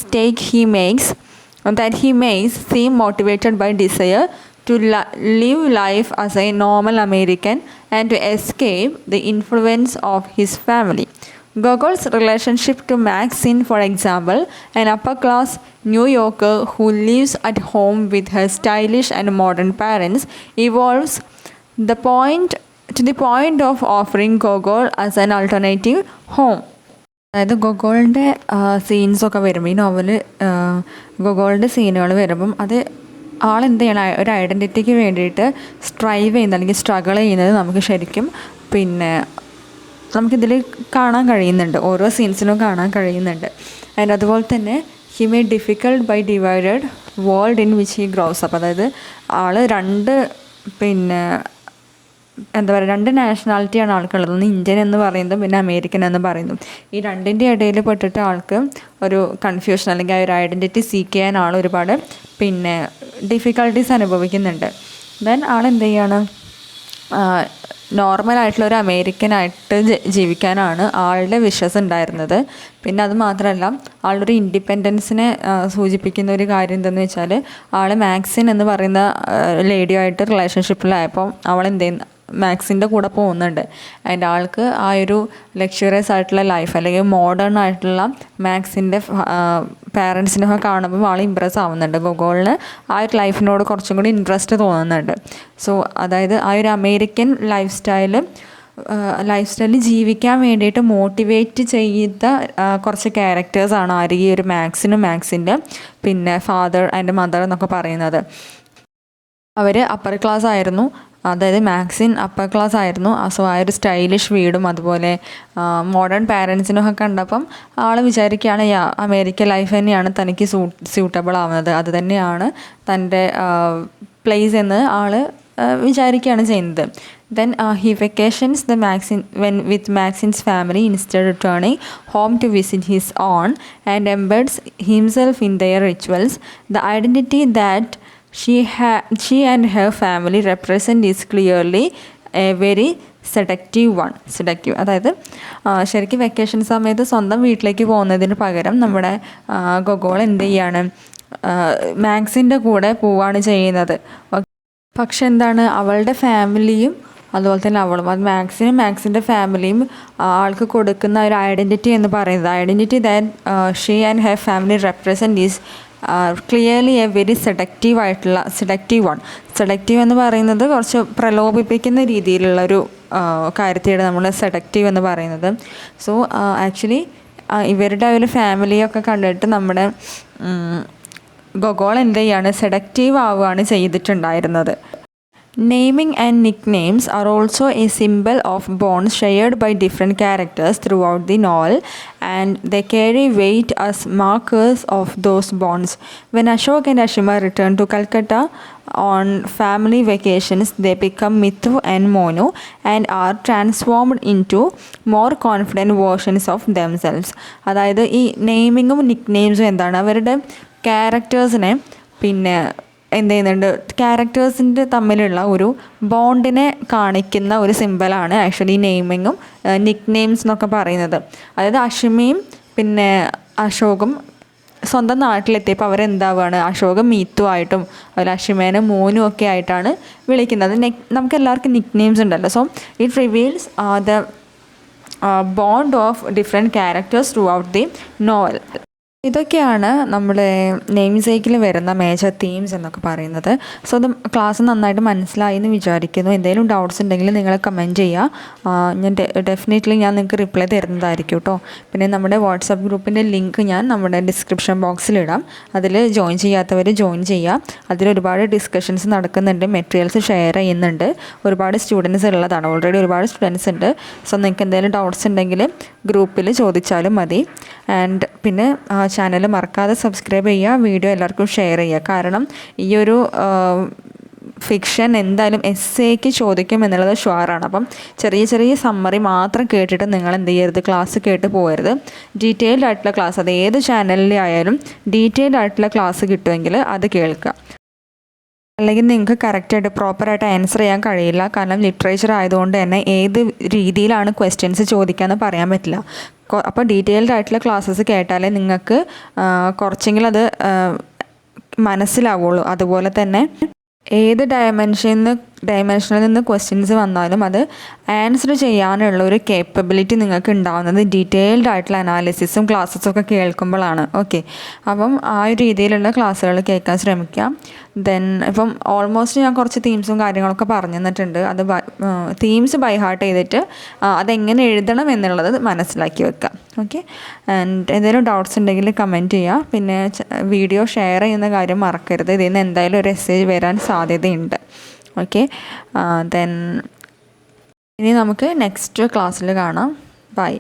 he makes seem motivated by desire to live life as a normal American and to escape the influence of his family. Gogol's relationship to Maxine, for example, an upper-class New Yorker who lives at home with her stylish and modern parents, evolves to the point of offering Gogol as an alternative home. അതായത് ഗൊഗോളിൻ്റെ സീൻസൊക്കെ വരുമ്പോൾ ഈ നോവല് ഗൊഗോളിൻ്റെ സീനുകൾ വരുമ്പം അത് ആളെന്ത് ചെയ്യണം, ഒരു ഐഡൻറ്റിറ്റിക്ക് വേണ്ടിയിട്ട് സ്ട്രൈവ് ചെയ്യുന്നത് അല്ലെങ്കിൽ സ്ട്രഗിൾ ചെയ്യുന്നത് നമുക്ക് ശരിക്കും പിന്നെ നമുക്കിതിൽ കാണാൻ കഴിയുന്നുണ്ട്, ഓരോ സീൻസിനും കാണാൻ കഴിയുന്നുണ്ട്. ആൻഡ് അതുപോലെ തന്നെ he made difficult by divided world in which he grows up. അതായത് ആൾ പിന്നെ എന്താ പറയുക, രണ്ട് നാഷണാലിറ്റിയാണ് ആൾക്കുള്ളത്, ഒന്ന് ഇന്ത്യൻ എന്ന് പറയുന്നതും പിന്നെ അമേരിക്കൻ എന്ന് പറയുന്നതും. ഈ രണ്ടിൻ്റെ ഇടയിൽ പെട്ടിട്ട് ആൾക്ക് ഒരു കൺഫ്യൂഷൻ അല്ലെങ്കിൽ ആ ഒരു ഐഡൻറ്റിറ്റി സീക്ക് ചെയ്യാൻ ആൾ ഒരുപാട് പിന്നെ ഡിഫിക്കൽട്ടീസ് അനുഭവിക്കുന്നുണ്ട്. ദെൻ ആളെന്ത് ചെയ്യാണ്, നോർമലായിട്ടുള്ള ഒരു അമേരിക്കനായിട്ട് ജീവിക്കാനാണ് ആളുടെ വിഷസ് ഉണ്ടായിരുന്നത്. പിന്നെ അത് മാത്രമല്ല, ആളുടെ ഇൻഡിപെൻഡൻസിനെ സൂചിപ്പിക്കുന്ന ഒരു കാര്യം എന്തെന്ന് വെച്ചാൽ, ആൾ മാക്സിൻ എന്ന് പറയുന്ന ലേഡിയുമായിട്ട് റിലേഷൻഷിപ്പിലായപ്പോൾ അവൾ എന്ത് ചെയ്യുന്നു, മാക്സിൻ്റെ കൂടെ പോകുന്നുണ്ട്. അതിൻ്റെ ആൾക്ക് ആ ഒരു ലക്ഷറിയസ് ആയിട്ടുള്ള ലൈഫ് അല്ലെങ്കിൽ മോഡേൺ ആയിട്ടുള്ള മാക്സിൻ്റെ പാരൻസിനൊക്കെ കാണുമ്പോൾ ആൾ ഇമ്പ്രസ് ആവുന്നുണ്ട്. ഗൊഗോളിന് ആ ഒരു ലൈഫിനോട് കുറച്ചും കൂടി ഇൻട്രസ്റ്റ് തോന്നുന്നുണ്ട്. സോ അതായത് ആ ഒരു അമേരിക്കൻ ലൈഫ് സ്റ്റൈലിൽ ജീവിക്കാൻ വേണ്ടിയിട്ട് മോട്ടിവേറ്റ് ചെയ്ത കുറച്ച് ക്യാരക്ടേഴ്സാണ് ആര് ഈ ഒരു മാക്സിൻ്റെ പിന്നെ ഫാദർ ആൻഡ് മദർ എന്നൊക്കെ പറയുന്നത്. അവർ അപ്പർ ക്ലാസ് ആയിരുന്നു, അതായത് മാക്സിൻ അപ്പർ ക്ലാസ് ആയിരുന്നു. സോ ആ ഒരു സ്റ്റൈലിഷ് വീടും അതുപോലെ മോഡേൺ പാരൻസിനൊക്കെ കണ്ടപ്പം ആൾ വിചാരിക്കുകയാണ് അമേരിക്കൻ ലൈഫ് തന്നെയാണ് തനിക്ക് സ്യൂട്ടബിൾ ആവുന്നത്, അത് തന്നെയാണ് തൻ്റെ പ്ലേസ് എന്ന് ആൾ വിചാരിക്കുകയാണ് ചെയ്യുന്നത്. Then he vacations with Maxine's family instead of returning home to visit his own and embeds himself in their rituals. The identity that she and her family represent is clearly a very seductive അതായത് ശരിക്കും വെക്കേഷൻ സമയത്ത് സ്വന്തം വീട്ടിലേക്ക് പോകുന്നതിന് പകരം നമ്മുടെ ഗൊഗോൾ എന്ത് ചെയ്യാണ്, മാക്സിൻ്റെ കൂടെ പോവുകയാണ് ചെയ്യുന്നത്. പക്ഷെ എന്താണ്, അവളുടെ ഫാമിലിയും അതുപോലെ തന്നെ അവളും, അത് മാക്സിൻ്റെ ഫാമിലിയും ആൾക്ക് കൊടുക്കുന്ന ഒരു ഐഡൻറ്റിറ്റി എന്ന് പറയുന്നത്, identity that she and her family represent is clearly A very seductive എന്ന് പറയുന്നത് കുറച്ച് പ്രലോഭിപ്പിക്കുന്ന രീതിയിലുള്ളൊരു കാര്യത്തെയാണ് നമ്മൾ സെഡക്റ്റീവ് എന്ന് പറയുന്നത്. സോ ആക്ച്വലി ഇവരുടെ ഒരു ഫാമിലിയൊക്കെ കണ്ടിട്ട് നമ്മുടെ ഗൊഗോൾ എന്ത് ചെയ്യാണ്, സെഡക്റ്റീവ് ആവുകയാണ് ചെയ്തിട്ടുണ്ടായിരുന്നത്. Naming and nicknames are also a symbol of bonds shared by different characters throughout the novel, and they carry weight as markers of those bonds. When Ashok and Ashima return to Calcutta on family vacations, they become Mithu and Monu and are transformed into more confident versions of themselves. അതായത് ഈ നെയിമിങ്ങും നിക്നെയിംസും എന്താണ്, അവരുടെ ക്യാരക്ടേഴ്സിനെ പിന്നെ എന്ത് ചെയ്യുന്നുണ്ട്, ക്യാരക്ടേഴ്സിൻ്റെ തമ്മിലുള്ള ഒരു ബോണ്ടിനെ കാണിക്കുന്ന ഒരു സിമ്പലാണ് ആക്ച്വലി നെയിമിങ്ങും നിക്നെയിംസ് എന്നൊക്കെ പറയുന്നത്. അതായത് അഷിമയും പിന്നെ അശോകും സ്വന്തം നാട്ടിലെത്തിയപ്പോൾ അവരെന്താവുകയാണ്, അശോക് മീത്തു ആയിട്ടും അതിൽ അഷിമേനെ മോനും ഒക്കെ ആയിട്ടാണ് വിളിക്കുന്നത്. നമുക്ക് എല്ലാവർക്കും നിക്നെയിംസ് ഉണ്ടല്ലോ. So it reveals the bond of different characters through out the novel. ഇതൊക്കെയാണ് നമ്മുടെ നെയിംസേക്കിൽ വരുന്ന മേജർ തീംസ് എന്നൊക്കെ പറയുന്നത്. സോ അത് ക്ലാസ് നന്നായിട്ട് മനസ്സിലായി എന്ന് വിചാരിക്കുന്നു. എന്തെങ്കിലും ഡൗട്ട്സ് ഉണ്ടെങ്കിൽ നിങ്ങൾ കമൻറ്റ് ചെയ്യുക. ഞാൻ ഡെഫിനറ്റ്ലി ഞാൻ നിങ്ങൾക്ക് റിപ്ലൈ തരുന്നതായിരിക്കും കേട്ടോ. പിന്നെ നമ്മുടെ വാട്സപ്പ് ഗ്രൂപ്പിൻ്റെ ലിങ്ക് ഞാൻ നമ്മുടെ ഡിസ്ക്രിപ്ഷൻ ബോക്സിലിടാം. അതിൽ ജോയിൻ ചെയ്യാത്തവർ ജോയിൻ ചെയ്യുക. അതിലൊരുപാട് ഡിസ്കഷൻസ് നടക്കുന്നുണ്ട്, മെറ്റീരിയൽസ് ഷെയർ ചെയ്യുന്നുണ്ട്. ഒരുപാട് സ്റ്റുഡൻസ് ഉള്ളതാണ്, ഓൾറെഡി ഒരുപാട് സ്റ്റുഡൻസ് ഉണ്ട്. സോ നിങ്ങൾക്ക് എന്തെങ്കിലും ഡൗട്ട്സ് ഉണ്ടെങ്കിൽ ഗ്രൂപ്പിൽ ചോദിച്ചാലും മതി. ആൻഡ് പിന്നെ ചാനൽ മറക്കാതെ സബ്സ്ക്രൈബ് ചെയ്യുക, വീഡിയോ എല്ലാവർക്കും ഷെയർ ചെയ്യുക. കാരണം ഈ ഒരു ഫിക്ഷൻ എന്തായാലും എസ്സേക്ക് ചോദിക്കും എന്നുള്ളത് ഷുവറാണ്. അപ്പം ചെറിയ ചെറിയ സമ്മറി മാത്രം കേട്ടിട്ട് നിങ്ങൾ എന്ത് ചെയ്യരുത്, ക്ലാസ് കേട്ട് പോകരുത്. ഡീറ്റെയിൽഡ് ആയിട്ടുള്ള ക്ലാസ്, അത് ഏത് ചാനലിലെ ആയാലും ഡീറ്റെയിൽഡ് ആയിട്ടുള്ള ക്ലാസ് കിട്ടുമെങ്കിൽ അത് കേൾക്കുക. അല്ലെങ്കിൽ നിങ്ങൾക്ക് കറക്റ്റായിട്ട് പ്രോപ്പറായിട്ട് ആൻസർ ചെയ്യാൻ കഴിയില്ല. കാരണം ലിറ്ററേച്ചർ ആയതുകൊണ്ട് തന്നെ ഏത് രീതിയിലാണ് ക്വസ്റ്റ്യൻസ് ചോദിക്കാമെന്ന് പറയാൻ പറ്റില്ല. അപ്പോൾ ഡീറ്റെയിൽഡ് ആയിട്ടുള്ള ക്ലാസ്സസ് കേട്ടാലേ നിങ്ങൾക്ക് കുറച്ചെങ്കിലും അത് മനസ്സിലാവുള്ളൂ. അതുപോലെ തന്നെ ഏത് ഡയമെൻഷനിൽ നിന്ന് ക്വസ്റ്റ്യൻസ് വന്നാലും അത് ആൻസർ ചെയ്യാനുള്ള ഒരു കേപ്പബിലിറ്റി നിങ്ങൾക്ക് ഉണ്ടാകുന്നത് ഡീറ്റെയിൽഡ് ആയിട്ടുള്ള അനാലിസിസും ക്ലാസ്സസും ഒക്കെ കേൾക്കുമ്പോഴാണ്. ഓക്കെ, അപ്പം ആ ഒരു രീതിയിലുള്ള ക്ലാസ്സുകൾ കേൾക്കാൻ ശ്രമിക്കാം. ദെൻ ഇപ്പം ഓൾമോസ്റ്റ് ഞാൻ കുറച്ച് തീംസും കാര്യങ്ങളൊക്കെ പറഞ്ഞു തന്നിട്ടുണ്ട്. അത് തീംസ് ബൈ ഹാർട്ട് ചെയ്തിട്ട് അതെങ്ങനെ എഴുതണം എന്നുള്ളത് മനസ്സിലാക്കി വെക്കാം. ഓക്കെ, ആൻഡ് എന്തെങ്കിലും ഡൗട്ട്സ് ഉണ്ടെങ്കിൽ കമൻറ്റ് ചെയ്യുക. പിന്നെ വീഡിയോ ഷെയർ ചെയ്യുന്ന കാര്യം മറക്കരുത്. ഇതിൽ നിന്ന് എന്തായാലും ഒരു മെസ്സേജ് വരാൻ സാധ്യതയുണ്ട്. ഓക്കെ, ദെൻ ഇനി നമുക്ക് നെക്സ്റ്റ് ക്ലാസ്സിൽ കാണാം. ബൈ.